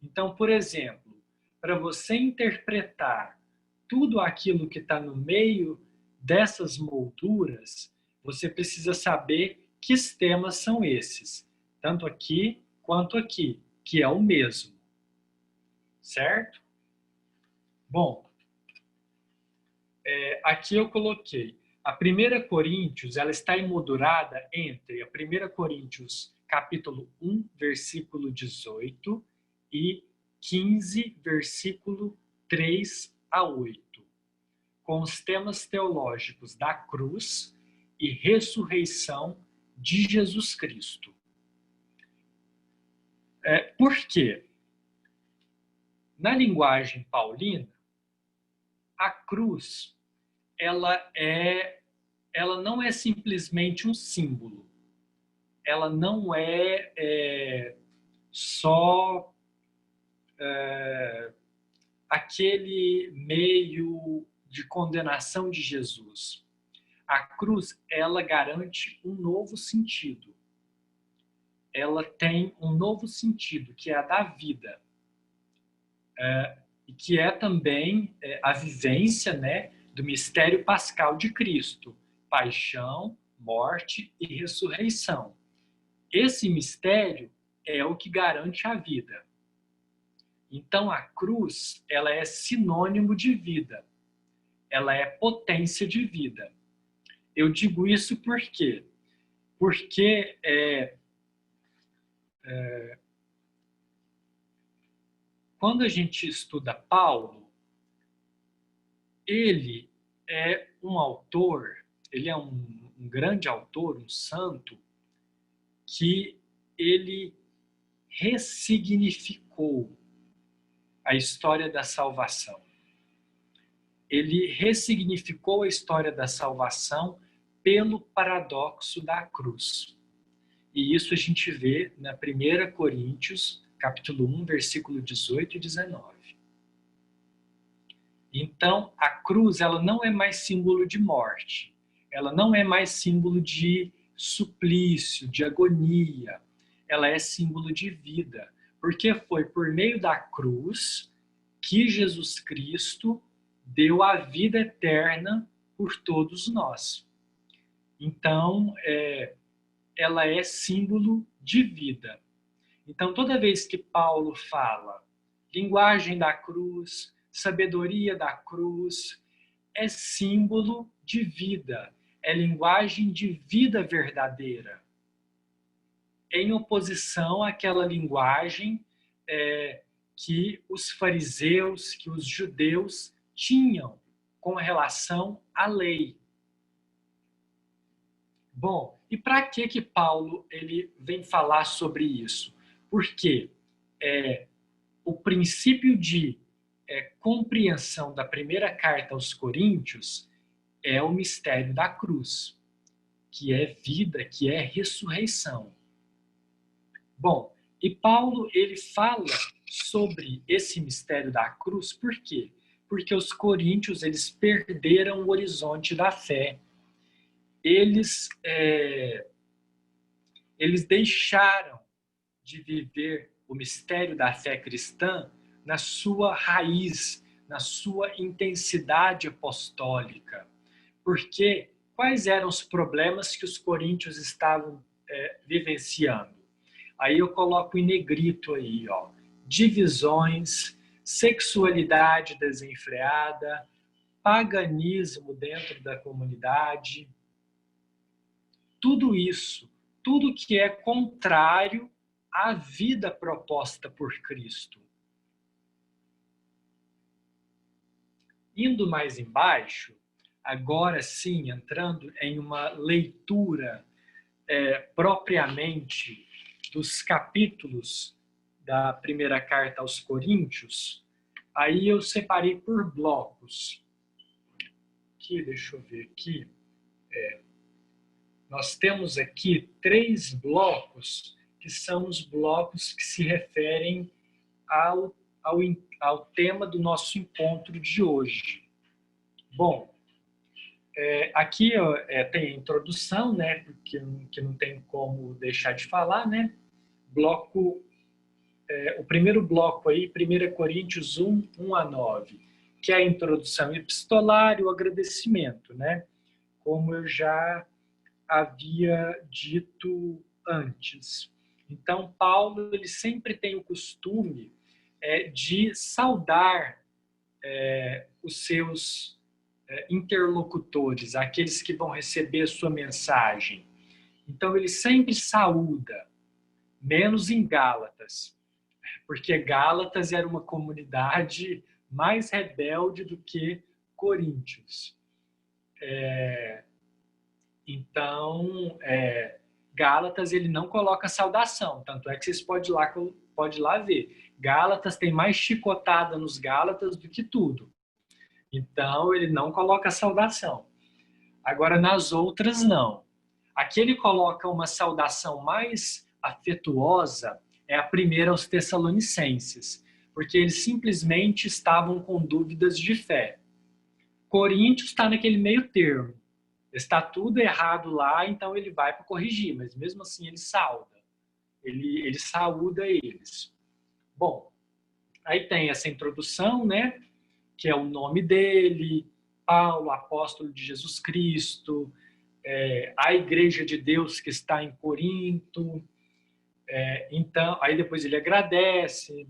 Então, por exemplo, para você interpretar tudo aquilo que está no meio dessas molduras, você precisa saber que temas são esses, tanto aqui quanto aqui, que é o mesmo. Certo? Bom, aqui eu coloquei. A 1 Coríntios, ela está emoldurada entre a 1 Coríntios capítulo 1, versículo 18 e 15, versículo 3 a 8, com os temas teológicos da cruz e ressurreição de Jesus Cristo. Por quê? Na linguagem paulina, a cruz ela não é simplesmente um símbolo. Ela não é só aquele meio de condenação de Jesus. A cruz, ela garante um novo sentido. Ela tem um novo sentido, que é a da vida. E que é também a vivência, né, do mistério pascal de Cristo. Paixão, morte e ressurreição. Esse mistério é o que garante a vida. Então, a cruz, ela é sinônimo de vida. Ela é potência de vida. Eu digo isso por quê? Porque quando a gente estuda Paulo, ele é um autor, ele é um grande autor, um santo, que ele ressignificou a história da salvação. Ele ressignificou a história da salvação pelo paradoxo da cruz. E isso a gente vê na 1 Coríntios, capítulo 1, versículo 18 e 19. Então, a cruz, ela não é mais símbolo de morte. Ela não é mais símbolo de suplício, de agonia. Ela é símbolo de vida. Porque foi por meio da cruz que Jesus Cristo deu a vida eterna por todos nós. Então, ela é símbolo de vida. Então, toda vez que Paulo fala linguagem da cruz, sabedoria da cruz, é símbolo de vida, é linguagem de vida verdadeira, em oposição àquela linguagem que os fariseus, que os judeus tinham com relação à lei. Bom, e para que Paulo ele vem falar sobre isso? Porque o princípio de compreensão da primeira carta aos Coríntios é o mistério da cruz, que é vida, que é ressurreição. Bom, e Paulo ele fala sobre esse mistério da cruz, por quê? Porque os coríntios eles perderam o horizonte da fé. Eles deixaram de viver o mistério da fé cristã na sua raiz, na sua intensidade apostólica. Porque quais eram os problemas que os coríntios estavam vivenciando? Aí eu coloco em negrito aí, ó, divisões, sexualidade desenfreada, paganismo dentro da comunidade, tudo isso, tudo que é contrário à vida proposta por Cristo. Indo mais embaixo, agora sim, entrando em uma leitura propriamente dos capítulos da primeira carta aos Coríntios, aí eu separei por blocos. Aqui, deixa eu ver aqui. Nós temos aqui 3 blocos, que são os blocos que se referem ao tema do nosso encontro de hoje. Bom, aqui tem a introdução, né, porque que não tem como deixar de falar, né? O primeiro bloco aí, 1 Coríntios 1, 1 a 9, que é a introdução epistolar e o agradecimento, né? Como eu já havia dito antes. Então, Paulo ele sempre tem o costume de saudar os seus interlocutores, aqueles que vão receber a sua mensagem. Então, ele sempre saúda, menos em Gálatas, porque Gálatas era uma comunidade mais rebelde do que Coríntios. Então, Gálatas ele não coloca saudação, tanto é que vocês podem lá ver. Gálatas tem mais chicotada nos Gálatas do que tudo. Então, ele não coloca saudação. Agora, nas outras, não. Aqui ele coloca uma saudação mais afetuosa, é a primeira aos Tessalonicenses, porque eles simplesmente estavam com dúvidas de fé. Coríntios está naquele meio termo. Está tudo errado lá, então ele vai para corrigir, mas mesmo assim ele sauda. Ele saúda eles. Bom, aí tem essa introdução, né? Que é o nome dele, Paulo, apóstolo de Jesus Cristo, a igreja de Deus que está em Corinto. Então, aí depois ele agradece.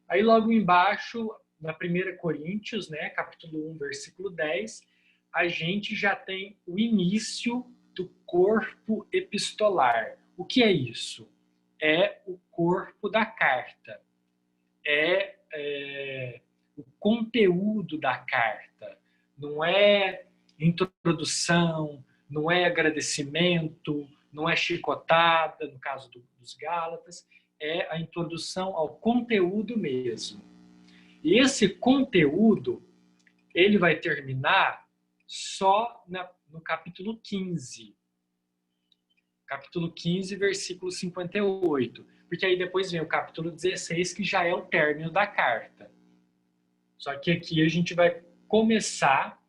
Aí logo embaixo, na 1 Coríntios, né, capítulo 1, versículo 10, a gente já tem o início do corpo epistolar. O que é isso? É o corpo da carta. O conteúdo da carta. Não é introdução, não é agradecimento, não é chicotada, no caso dos Gálatas, é a introdução ao conteúdo mesmo. E esse conteúdo, ele vai terminar só no capítulo 15. Capítulo 15, versículo 58. Porque aí depois vem o capítulo 16, que já é o término da carta. Só que aqui a gente vai começar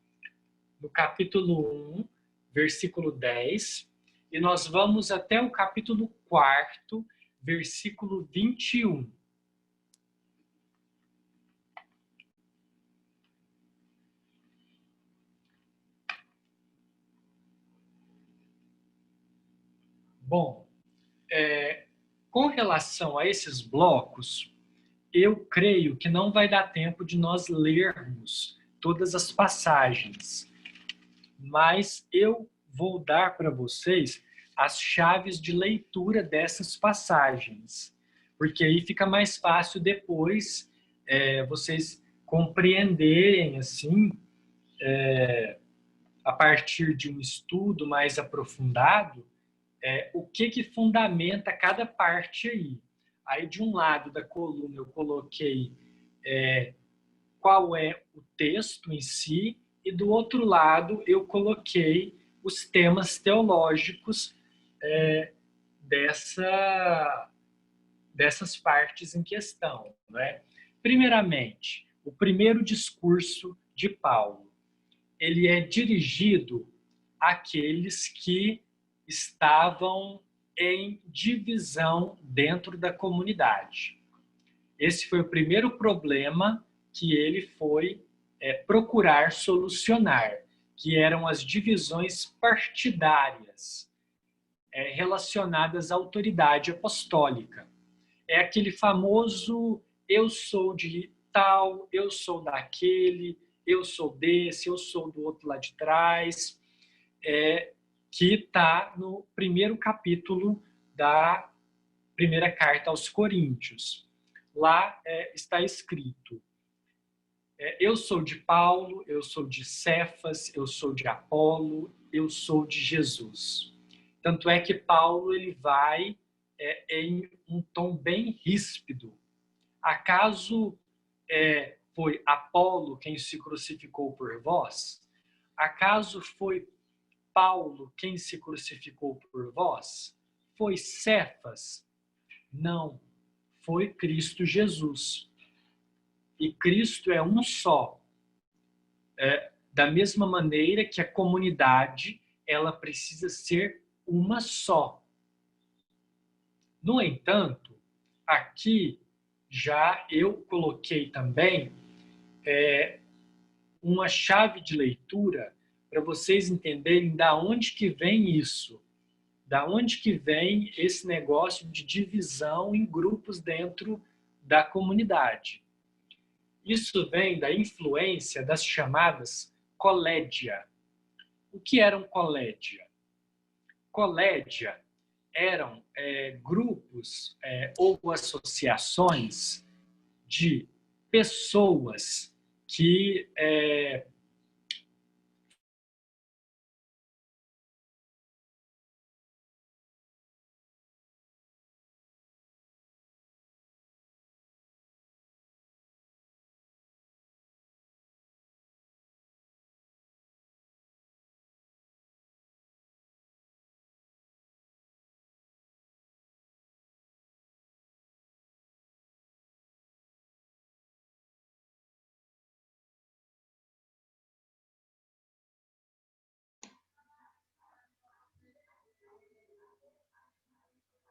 no capítulo 1, versículo 10, e nós vamos até o capítulo 4, versículo 21. Bom, com relação a esses blocos, eu creio que não vai dar tempo de nós lermos todas as passagens, mas eu vou dar para vocês as chaves de leitura dessas passagens, porque aí fica mais fácil depois vocês compreenderem assim, a partir de um estudo mais aprofundado, o que fundamenta cada parte aí. Aí, de um lado da coluna, eu coloquei qual é o texto em si, e do outro lado, eu coloquei os temas teológicos dessas partes em questão. Né? Primeiramente, o primeiro discurso de Paulo, ele é dirigido àqueles que estavam em divisão dentro da comunidade. Esse foi o primeiro problema que ele foi procurar solucionar, que eram as divisões partidárias relacionadas à autoridade apostólica. É aquele famoso eu sou de tal, eu sou daquele, eu sou desse, eu sou do outro lá de trás, que está no primeiro capítulo da primeira carta aos Coríntios. Lá está escrito: eu sou de Paulo, eu sou de Cefas, eu sou de Apolo, eu sou de Jesus. Tanto é que Paulo ele vai em um tom bem ríspido. Acaso foi Apolo quem se crucificou por vós? Acaso foi Paulo quem se crucificou por vós? Foi Cefas? Não, foi Cristo Jesus. E Cristo é um só. Da mesma maneira que a comunidade, ela precisa ser uma só. No entanto, aqui já eu coloquei também uma chave de leitura para vocês entenderem da onde que vem isso. Da onde que vem esse negócio de divisão em grupos dentro da comunidade. Isso vem da influência das chamadas colédia. O que eram colédia? Colédia eram grupos ou associações de pessoas que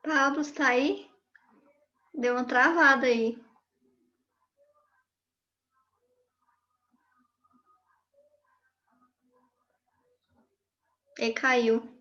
Pablo, está aí? Deu uma travada aí. Ele caiu.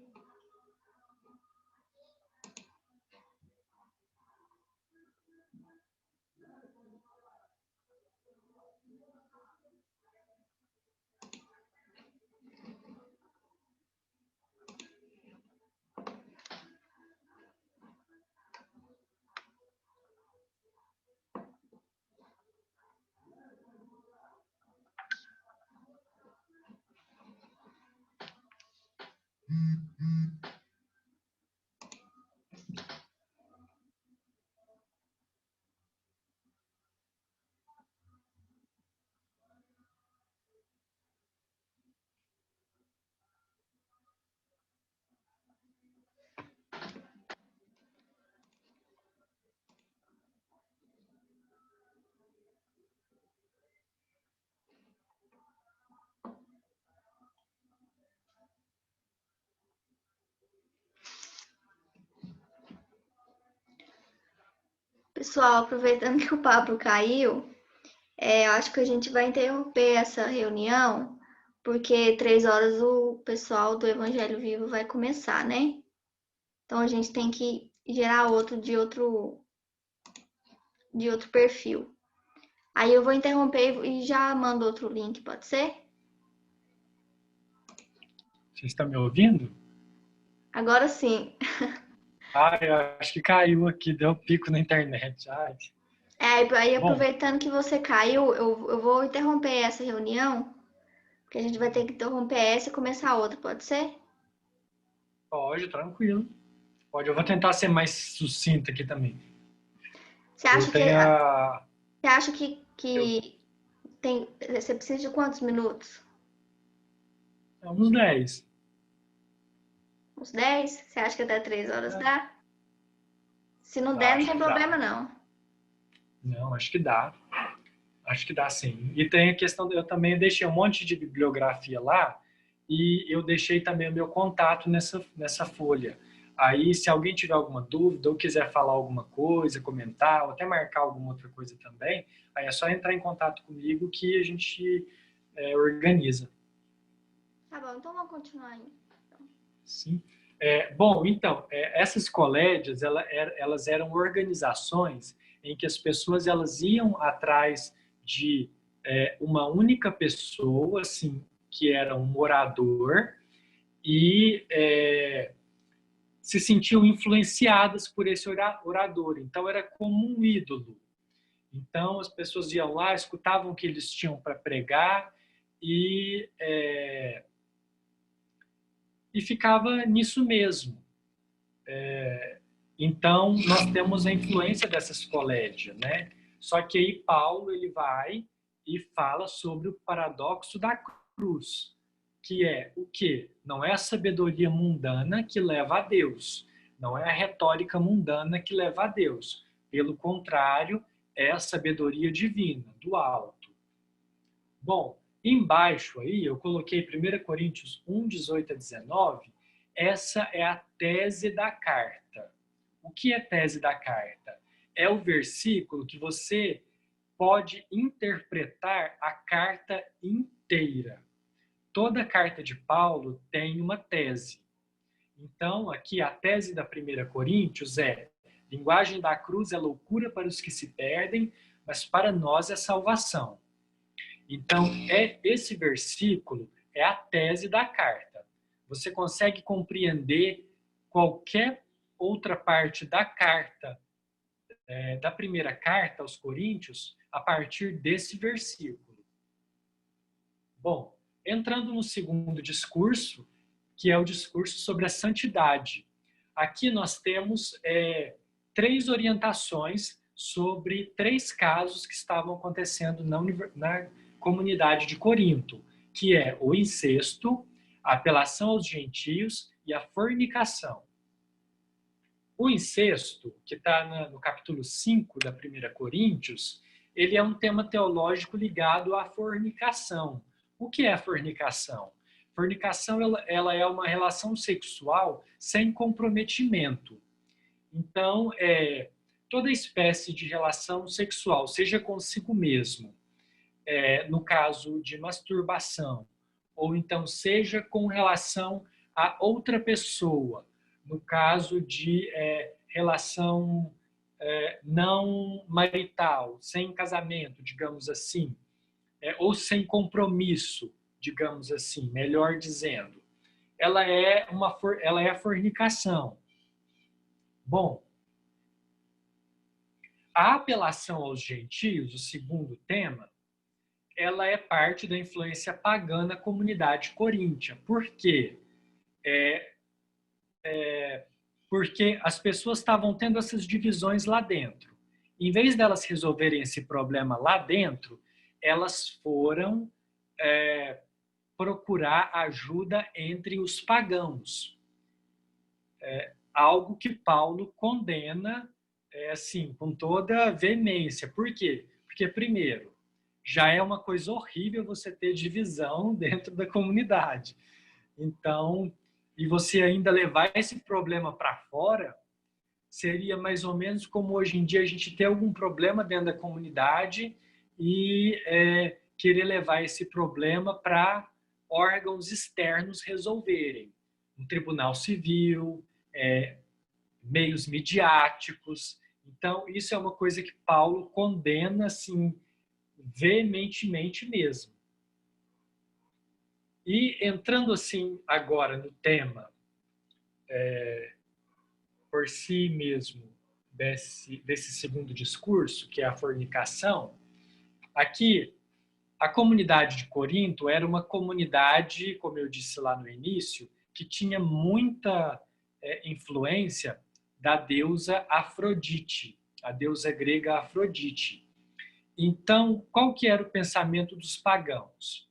Pessoal, aproveitando que o Pablo caiu, acho que a gente vai interromper essa reunião, porque 3 horas o pessoal do Evangelho Vivo vai começar, né? Então a gente tem que gerar outro de outro perfil. Aí eu vou interromper e já mando outro link, pode ser? Vocês estão me ouvindo? Agora sim. Eu acho que caiu aqui, deu pico na internet. Aí Bom, aproveitando que você caiu, eu vou interromper essa reunião, porque a gente vai ter que interromper essa e começar outra, pode ser? pode, tranquilo. Pode, eu vou tentar ser mais sucinto aqui também. Você Eu acha que, tenho a... você acha que, Eu, que você precisa de quantos minutos? uns 10. Uns 10? Você acha que até 3 horas É, dá? Se não der, não acho tem que dá. problema não. Não, acho que dá. Acho que dá sim. E tem a questão, eu também deixei um monte de bibliografia lá e eu deixei também o meu contato nessa folha. Aí, se alguém tiver alguma dúvida ou quiser falar alguma coisa, comentar, ou até marcar alguma outra coisa também, aí é só entrar em contato comigo que a gente organiza. Tá bom, então vamos continuar aí. Sim. Bom, então, essas colégias, elas eram organizações em que as pessoas elas iam atrás de uma única pessoa, assim, que era um orador, e se sentiam influenciadas por esse orador. Então, era como um ídolo. Então, as pessoas iam lá, escutavam o que eles tinham para pregar e ficava nisso mesmo. Então, nós temos a influência dessas colégias, né? Só que aí Paulo ele vai e fala sobre o paradoxo da cruz, que é o quê? Não é a sabedoria mundana que leva a Deus, não é a retórica mundana que leva a Deus. Pelo contrário, é a sabedoria divina, do alto. Bom, embaixo aí eu coloquei 1 Coríntios 1, 18 a 19, essa é a tese da carta. O que é tese da carta? É o versículo que você pode interpretar a carta inteira. Toda carta de Paulo tem uma tese. Então, aqui a tese da 1 Coríntios é: linguagem da cruz é loucura para os que se perdem, mas para nós é salvação. Então, esse versículo é a tese da carta. Você consegue compreender qualquer outra parte da carta, da primeira carta aos Coríntios, a partir desse versículo. Bom, entrando no segundo discurso, que é o discurso sobre a santidade. Aqui nós temos 3 orientações sobre 3 casos que estavam acontecendo na comunidade de Corinto, que é o incesto, a apelação aos gentios e a fornicação. O incesto, que está no capítulo 5 da 1 Coríntios, ele é um tema teológico ligado à fornicação. O que é a fornicação? Fornicação ela é uma relação sexual sem comprometimento. Então, toda espécie de relação sexual, seja consigo mesmo, no caso de masturbação, ou então seja com relação a outra pessoa, no caso de relação não marital, sem casamento, digamos assim, ou sem compromisso, digamos assim, melhor dizendo. Ela é a fornicação. Bom, a apelação aos gentios, o segundo tema, ela é parte da influência pagã na comunidade coríntia. Por quê? Porque as pessoas estavam tendo essas divisões lá dentro. Em vez delas resolverem esse problema lá dentro, elas foram procurar ajuda entre os pagãos. Algo que Paulo condena assim, com toda veemência. Por quê? Porque, primeiro, já é uma coisa horrível você ter divisão dentro da comunidade. Então, e você ainda levar esse problema para fora, seria mais ou menos como hoje em dia a gente ter algum problema dentro da comunidade e querer levar esse problema para órgãos externos resolverem. Um tribunal civil, meios midiáticos. Então, isso é uma coisa que Paulo condena, assim, veementemente mesmo. E entrando, assim, agora no tema, por si mesmo, desse segundo discurso, que é a fornicação, aqui, a comunidade de Corinto era uma comunidade, como eu disse lá no início, que tinha muita influência da deusa Afrodite, a deusa grega Afrodite. Então, qual que era o pensamento dos pagãos?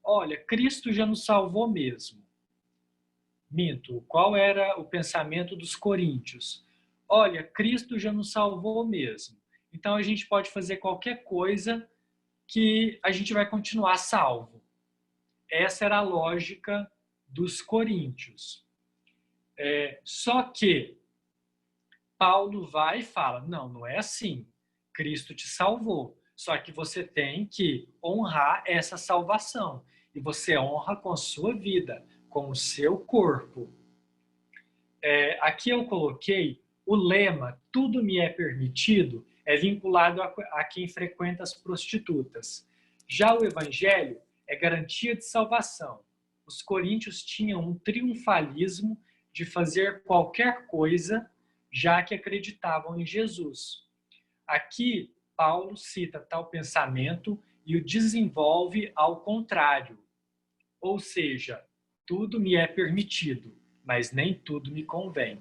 Olha, Cristo já nos salvou mesmo. Minto, qual era o pensamento dos coríntios? Olha, Cristo já nos salvou mesmo. Então, a gente pode fazer qualquer coisa que a gente vai continuar salvo. Essa era a lógica dos coríntios. Só que Paulo vai e fala, não é assim. Cristo te salvou. Só que você tem que honrar essa salvação. E você honra com a sua vida, com o seu corpo. Aqui eu coloquei o lema, tudo me é permitido, é vinculado a quem frequenta as prostitutas. Já o evangelho é garantia de salvação. Os coríntios tinham um triunfalismo de fazer qualquer coisa, já que acreditavam em Jesus. Aqui, Paulo cita tal pensamento e o desenvolve ao contrário. Ou seja, tudo me é permitido, mas nem tudo me convém.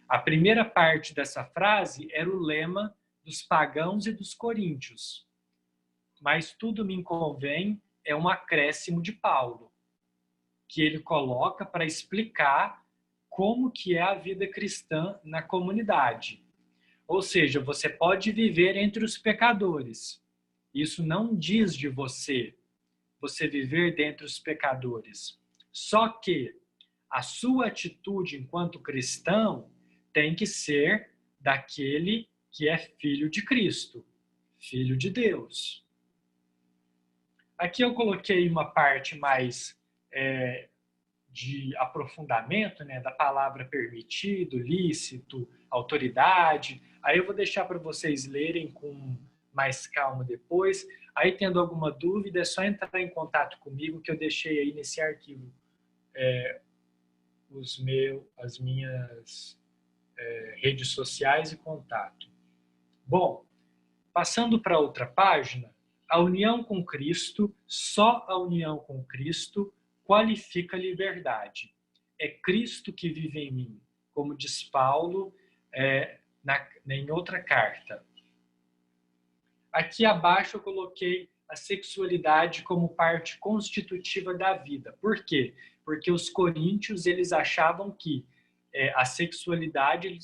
A primeira parte dessa frase era o lema dos pagãos e dos coríntios. Mas tudo me convém é um acréscimo de Paulo, que ele coloca para explicar como que é a vida cristã na comunidade. Ou seja, você pode viver entre os pecadores. Isso não diz de você viver dentre os pecadores. Só que a sua atitude enquanto cristão tem que ser daquele que é filho de Cristo, filho de Deus. Aqui eu coloquei uma parte mais de aprofundamento, né, da palavra permitido, lícito, autoridade. Aí eu vou deixar para vocês lerem com mais calma depois. Aí, tendo alguma dúvida, é só entrar em contato comigo, que eu deixei aí nesse arquivo as minhas redes sociais e contato. Bom, passando para outra página, a união com Cristo, só a união com Cristo qualifica a liberdade. É Cristo que vive em mim, como diz Paulo em outra carta. Aqui abaixo eu coloquei a sexualidade como parte constitutiva da vida. Por quê? Porque os coríntios eles achavam que a sexualidade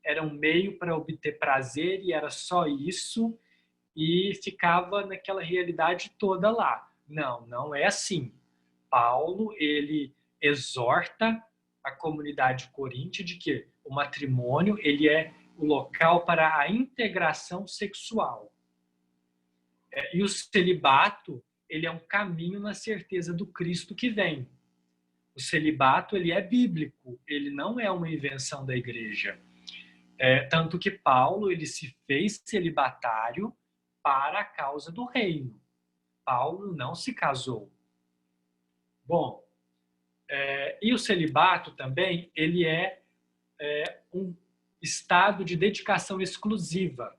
era um meio para obter prazer e era só isso, e ficava naquela realidade toda lá. Não é assim. Paulo, ele exorta a comunidade coríntia de que o matrimônio ele é o local para a integração sexual. E o celibato, ele é um caminho na certeza do Cristo que vem. O celibato, ele é bíblico, ele não é uma invenção da igreja. Tanto que Paulo, ele se fez celibatário para a causa do reino. Paulo não se casou. Bom, e o celibato também, ele é um estado de dedicação exclusiva.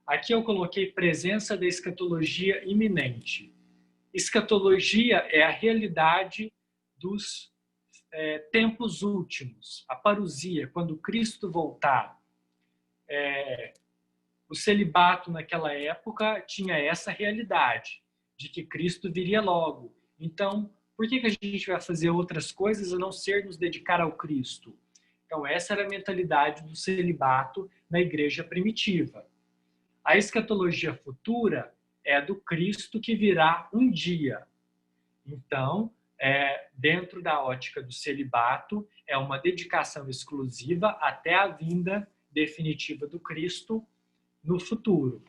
Aqui eu coloquei presença da escatologia iminente. Escatologia é a realidade dos tempos últimos, a parousia, quando Cristo voltar. O celibato naquela época tinha essa realidade, de que Cristo viria logo. Então, por que a gente vai fazer outras coisas a não ser nos dedicar ao Cristo? Então, essa era a mentalidade do celibato na igreja primitiva. A escatologia futura é a do Cristo que virá um dia. Então, dentro da ótica do celibato, é uma dedicação exclusiva até a vinda definitiva do Cristo no futuro.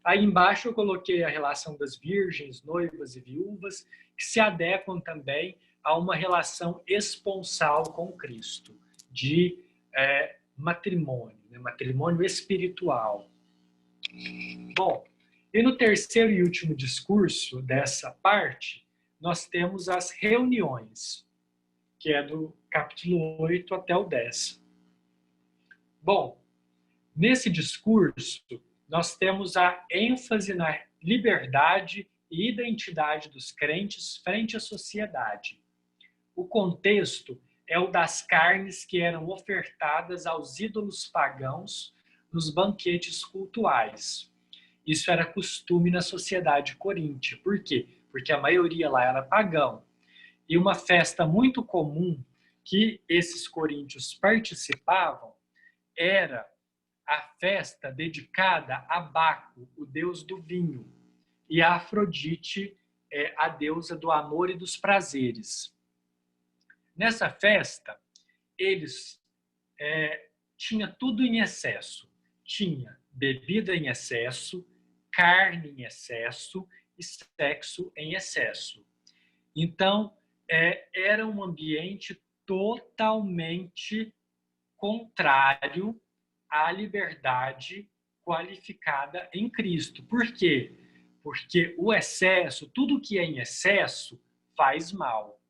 Aí embaixo eu coloquei a relação das virgens, noivas e viúvas, que se adequam também a uma relação esponsal com Cristo, de matrimônio, né? Matrimônio espiritual. Bom, e no terceiro e último discurso dessa parte, nós temos as reuniões, que é do capítulo 8 até o 10. Bom, nesse discurso, nós temos a ênfase na liberdade e identidade dos crentes frente à sociedade. O contexto é o das carnes que eram ofertadas aos ídolos pagãos nos banquetes cultuais. Isso era costume na sociedade coríntia. Por quê? Porque a maioria lá era pagão. E uma festa muito comum que esses coríntios participavam era a festa dedicada a Baco, o deus do vinho, e a Afrodite, a deusa do amor e dos prazeres. Nessa festa, eles tinha tudo em excesso. Tinha bebida em excesso, carne em excesso e sexo em excesso. Então, era um ambiente totalmente contrário à liberdade qualificada em Cristo. Por quê? Porque o excesso, tudo que é em excesso, faz mal.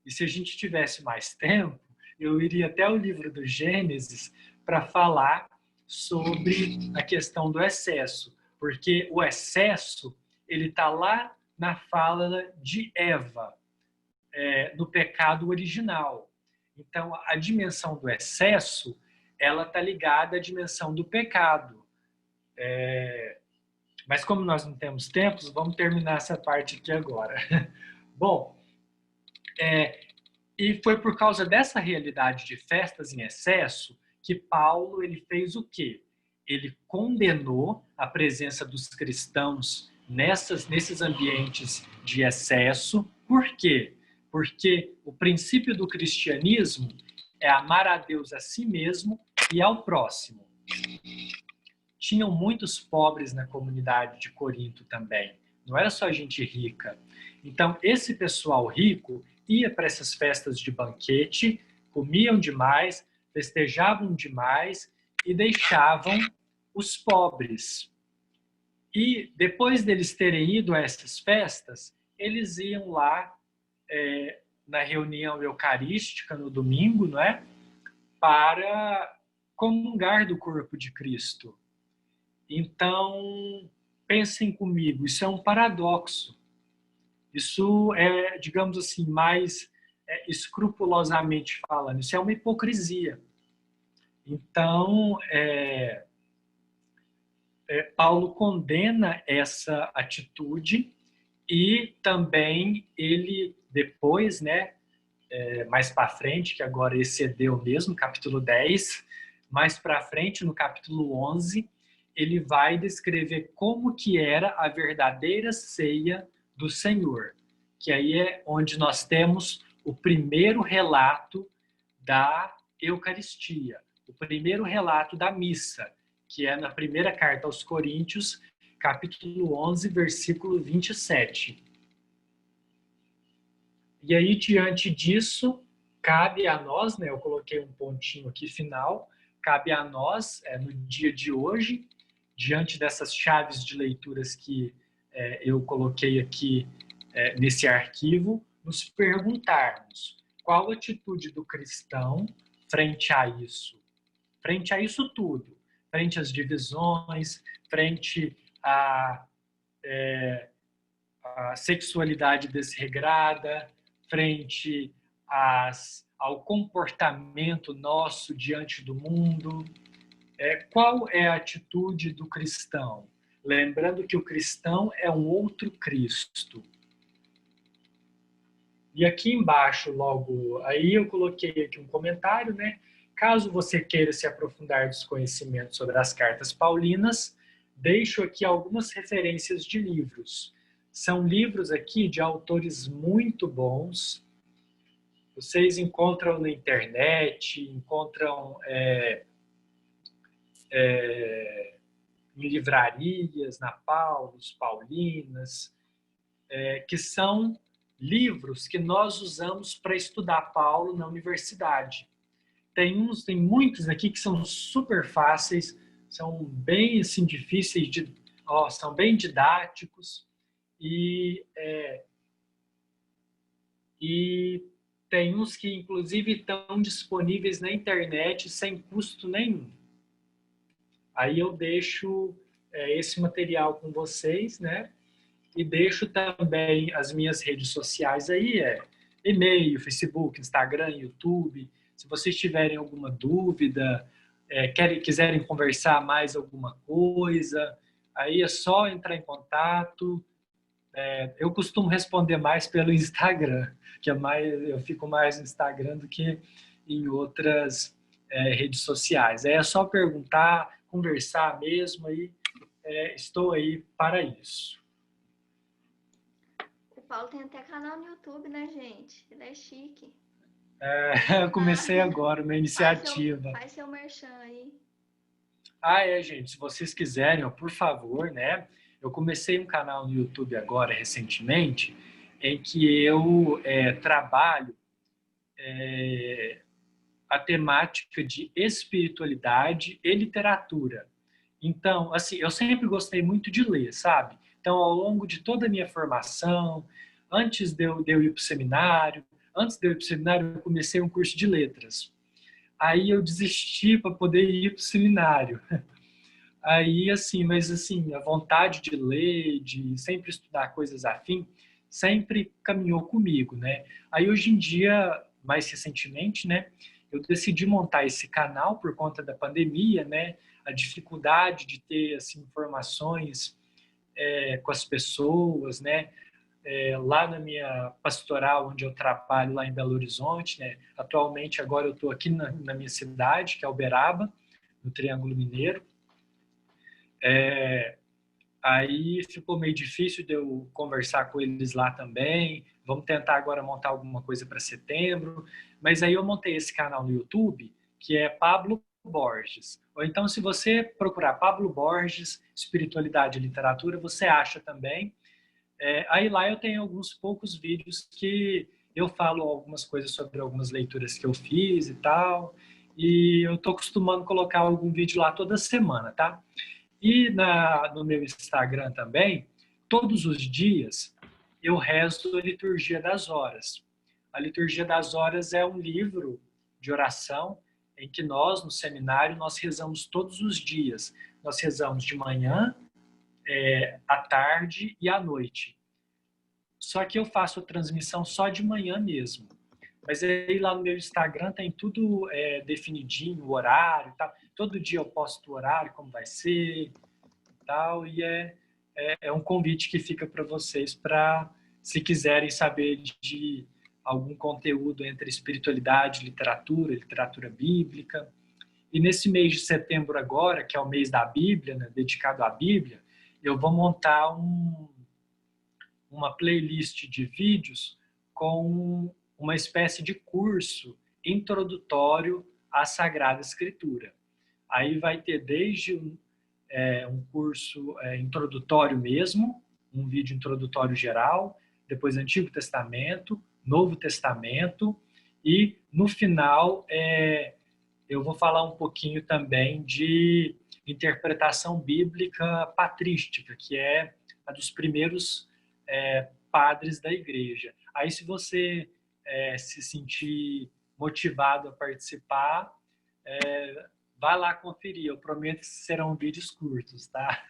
E se a gente tivesse mais tempo, eu iria até o livro do Gênesis para falar sobre a questão do excesso. Porque o excesso, ele está lá na fala de Eva, no pecado original. Então, a dimensão do excesso, ela está ligada à dimensão do pecado. Mas como nós não temos tempo, vamos terminar essa parte aqui agora. Bom, e foi por causa dessa realidade de festas em excesso que Paulo ele fez o quê? Ele condenou a presença dos cristãos nesses ambientes de excesso. Por quê? Porque o princípio do cristianismo é amar a Deus a si mesmo e ao próximo. Tinham muitos pobres na comunidade de Corinto também. Não era só gente rica. Então, esse pessoal rico ia para essas festas de banquete, comiam demais, festejavam demais e deixavam os pobres. E depois deles terem ido a essas festas, eles iam lá na reunião eucarística no domingo, não é? Para comungar do corpo de Cristo. Então, pensem comigo, isso é um paradoxo. Isso é, digamos assim, mais escrupulosamente falando, isso é uma hipocrisia. Então, Paulo condena essa atitude e também ele depois, né, mais para frente, que agora excedeu mesmo, capítulo 10, mais para frente, no capítulo 11, ele vai descrever como que era a verdadeira ceia do Senhor, que aí é onde nós temos o primeiro relato da Eucaristia, o primeiro relato da missa, que é na primeira carta aos Coríntios, capítulo 11, versículo 27. E aí, diante disso, cabe a nós, né, eu coloquei um pontinho aqui final, cabe a nós, no dia de hoje, diante dessas chaves de leituras que eu coloquei aqui nesse arquivo, nos perguntarmos qual a atitude do cristão frente a isso tudo, frente às divisões, frente à sexualidade desregrada, frente ao comportamento nosso diante do mundo. Qual é a atitude do cristão? Lembrando que o cristão é um outro Cristo. E aqui embaixo, logo aí, eu coloquei aqui um comentário, né? Caso você queira se aprofundar dos conhecimentos sobre as cartas paulinas, deixo aqui algumas referências de livros. São livros aqui de autores muito bons. Vocês encontram na internet, encontram em livrarias, na Paulus, Paulinas, que são livros que nós usamos para estudar Paulo na universidade. Tem muitos aqui que são super fáceis, são bem assim, difíceis, são bem didáticos e tem uns que, inclusive, estão disponíveis na internet sem custo nenhum. Aí eu deixo esse material com vocês, né? E deixo também as minhas redes sociais aí, e-mail, Facebook, Instagram, YouTube. Se vocês tiverem alguma dúvida, quiserem conversar mais alguma coisa, aí é só entrar em contato. Eu costumo responder mais pelo Instagram, eu fico mais no Instagram do que em outras redes sociais. Aí é só perguntar, conversar mesmo, aí estou aí para isso. O Paulo tem até canal no YouTube, né, gente? Ele é chique. Eu comecei agora uma iniciativa. Faz seu merchan aí. Gente, se vocês quiserem, por favor, né? Eu comecei um canal no YouTube agora, recentemente, em que eu trabalho a temática de espiritualidade e literatura. Então, assim, eu sempre gostei muito de ler, sabe? Então, ao longo de toda a minha formação, antes de eu ir para o seminário, eu comecei um curso de letras. Aí eu desisti para poder ir para o seminário. Aí, assim, mas assim, a vontade de ler, de sempre estudar coisas afim, sempre caminhou comigo, né? Aí, hoje em dia, mais recentemente, né, eu decidi montar esse canal por conta da pandemia, né? A dificuldade de ter, assim, informações com as pessoas, né? Lá na minha pastoral, onde eu trabalho lá em Belo Horizonte, né? Atualmente, agora eu estou aqui na minha cidade, que é Uberaba, no Triângulo Mineiro. Aí ficou meio difícil de eu conversar com eles lá também. Vamos tentar agora montar alguma coisa para setembro. Mas aí eu montei esse canal no YouTube, que é Pablo Borges. Ou então, se você procurar Pablo Borges, Espiritualidade e Literatura, você acha também. Aí lá eu tenho alguns poucos vídeos que eu falo algumas coisas sobre algumas leituras que eu fiz e tal. E eu estou acostumando colocar algum vídeo lá toda semana, tá? E no meu Instagram também, todos os dias, eu rezo a Liturgia das Horas. A Liturgia das Horas é um livro de oração em que nós, no seminário, nós rezamos todos os dias. Nós rezamos de manhã, à tarde e à noite. Só que eu faço a transmissão só de manhã mesmo. Mas aí lá no meu Instagram tem tudo definidinho, o horário, tá? Todo dia eu posto o horário, como vai ser, tal, e é um convite que fica para vocês para, se quiserem saber de algum conteúdo entre espiritualidade, literatura bíblica. E nesse mês de setembro agora, que é o mês da Bíblia, né, dedicado à Bíblia, eu vou montar uma playlist de vídeos com uma espécie de curso introdutório à Sagrada Escritura. Aí vai ter desde um curso introdutório mesmo, um vídeo introdutório geral, depois Antigo Testamento, Novo Testamento, e no final eu vou falar um pouquinho também de interpretação bíblica patrística, que é a dos primeiros padres da igreja. Aí, se você se sentir motivado a participar, vai lá conferir. Eu prometo que serão vídeos curtos, tá?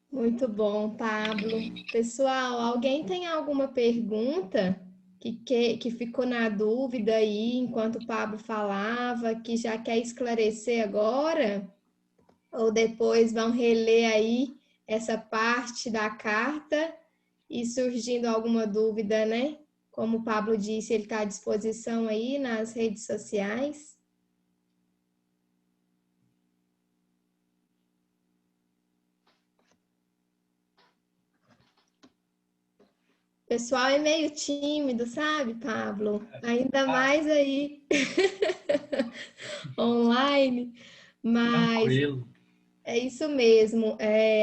Muito bom, Pablo. Pessoal, alguém tem alguma pergunta que ficou na dúvida aí enquanto o Pablo falava, que já quer esclarecer agora? Ou depois vão reler aí essa parte da carta e surgindo alguma dúvida, né? Como o Pablo disse, ele está à disposição aí nas redes sociais. pessoal é meio tímido, sabe, Pablo? Ainda mais aí online, mas Tranquilo. é isso mesmo.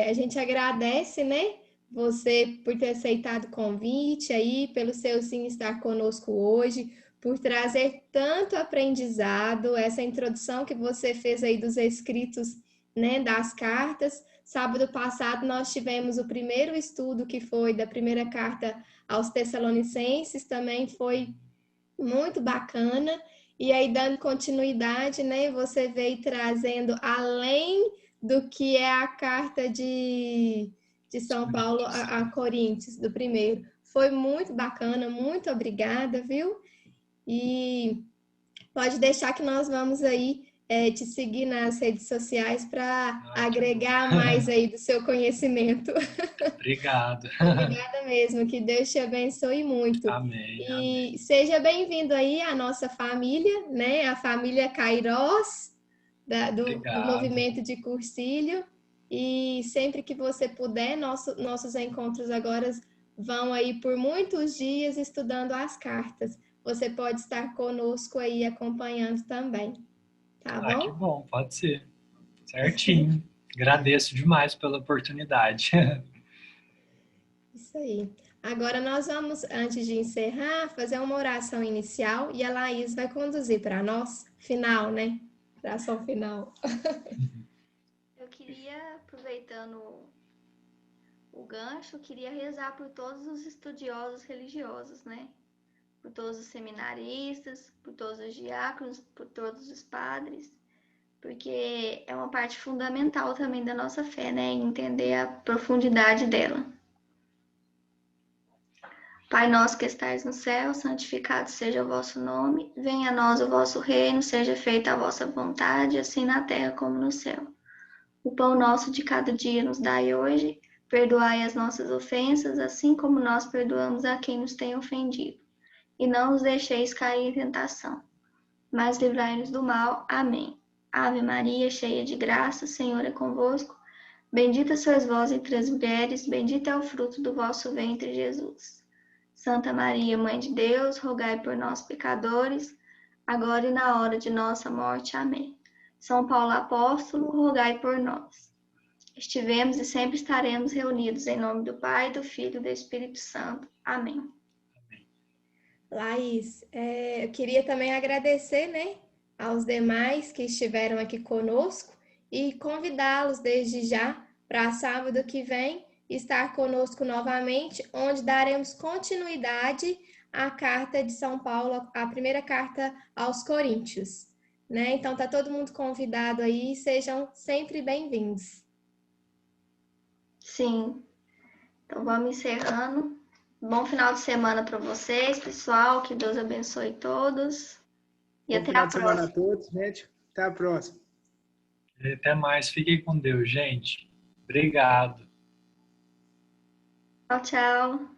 A gente agradece, né, você por ter aceitado o convite aí, pelo seu sim estar conosco hoje, por trazer tanto aprendizado, essa introdução que você fez aí dos escritos, né, das cartas. Sábado passado nós tivemos o primeiro estudo que foi da primeira carta aos Tessalonicenses, também foi muito bacana. E aí, dando continuidade, né, você veio trazendo além do que é a carta de São Paulo a Coríntios, do primeiro. Foi muito bacana, muito obrigada, viu? E pode deixar que nós vamos aí te seguir nas redes sociais para agregar mais aí do seu conhecimento. Obrigado. Obrigada mesmo, que Deus te abençoe muito. Amém, amém. E seja bem-vindo aí à nossa família, né? A família Cairós, do Obrigado. movimento de Cursilho. E sempre que você puder, nossos encontros agora vão aí por muitos dias estudando as cartas. Você pode estar conosco aí acompanhando também, tá Ah, que bom? bom, pode ser. Certinho. Agradeço demais pela oportunidade. Isso aí. Agora nós vamos, antes de encerrar, fazer uma oração inicial e a Laís vai conduzir para nós, final, né? Oração final. Eu queria, aproveitando o gancho, queria rezar por todos os estudiosos religiosos, né? Por todos os seminaristas, por todos os diáconos, por todos os padres, porque é uma parte fundamental também da nossa fé, né? Entender a profundidade dela. Pai nosso que estais no céu, santificado seja o vosso nome, venha a nós o vosso reino, seja feita a vossa vontade, assim na terra como no céu. O pão nosso de cada dia nos dai hoje, perdoai as nossas ofensas, assim como nós perdoamos a quem nos tem ofendido. E não os deixeis cair em tentação, mas livrai-nos do mal. Amém. Ave Maria, cheia de graça, o Senhor é convosco. Bendita sois vós entre as mulheres, bendito é o fruto do vosso ventre, Jesus. Santa Maria, Mãe de Deus, rogai por nós, pecadores, agora e na hora de nossa morte. Amém. São Paulo Apóstolo, rogai por nós. Estivemos e sempre estaremos reunidos em nome do Pai, do Filho e do Espírito Santo. Amém. Laís, eu queria também agradecer, né, aos demais que estiveram aqui conosco e convidá-los desde já para sábado que vem estar conosco novamente, onde daremos continuidade à carta de São Paulo, a primeira carta aos Coríntios, né? Então tá todo mundo convidado aí, sejam sempre bem-vindos. Sim. Então vamos encerrando. Bom final de semana para vocês, pessoal. Que Deus abençoe todos. E Bom até final a de semana a próxima. todos, gente. Até a próxima. Até mais. Fiquem com Deus, gente. Obrigado. Tchau, tchau.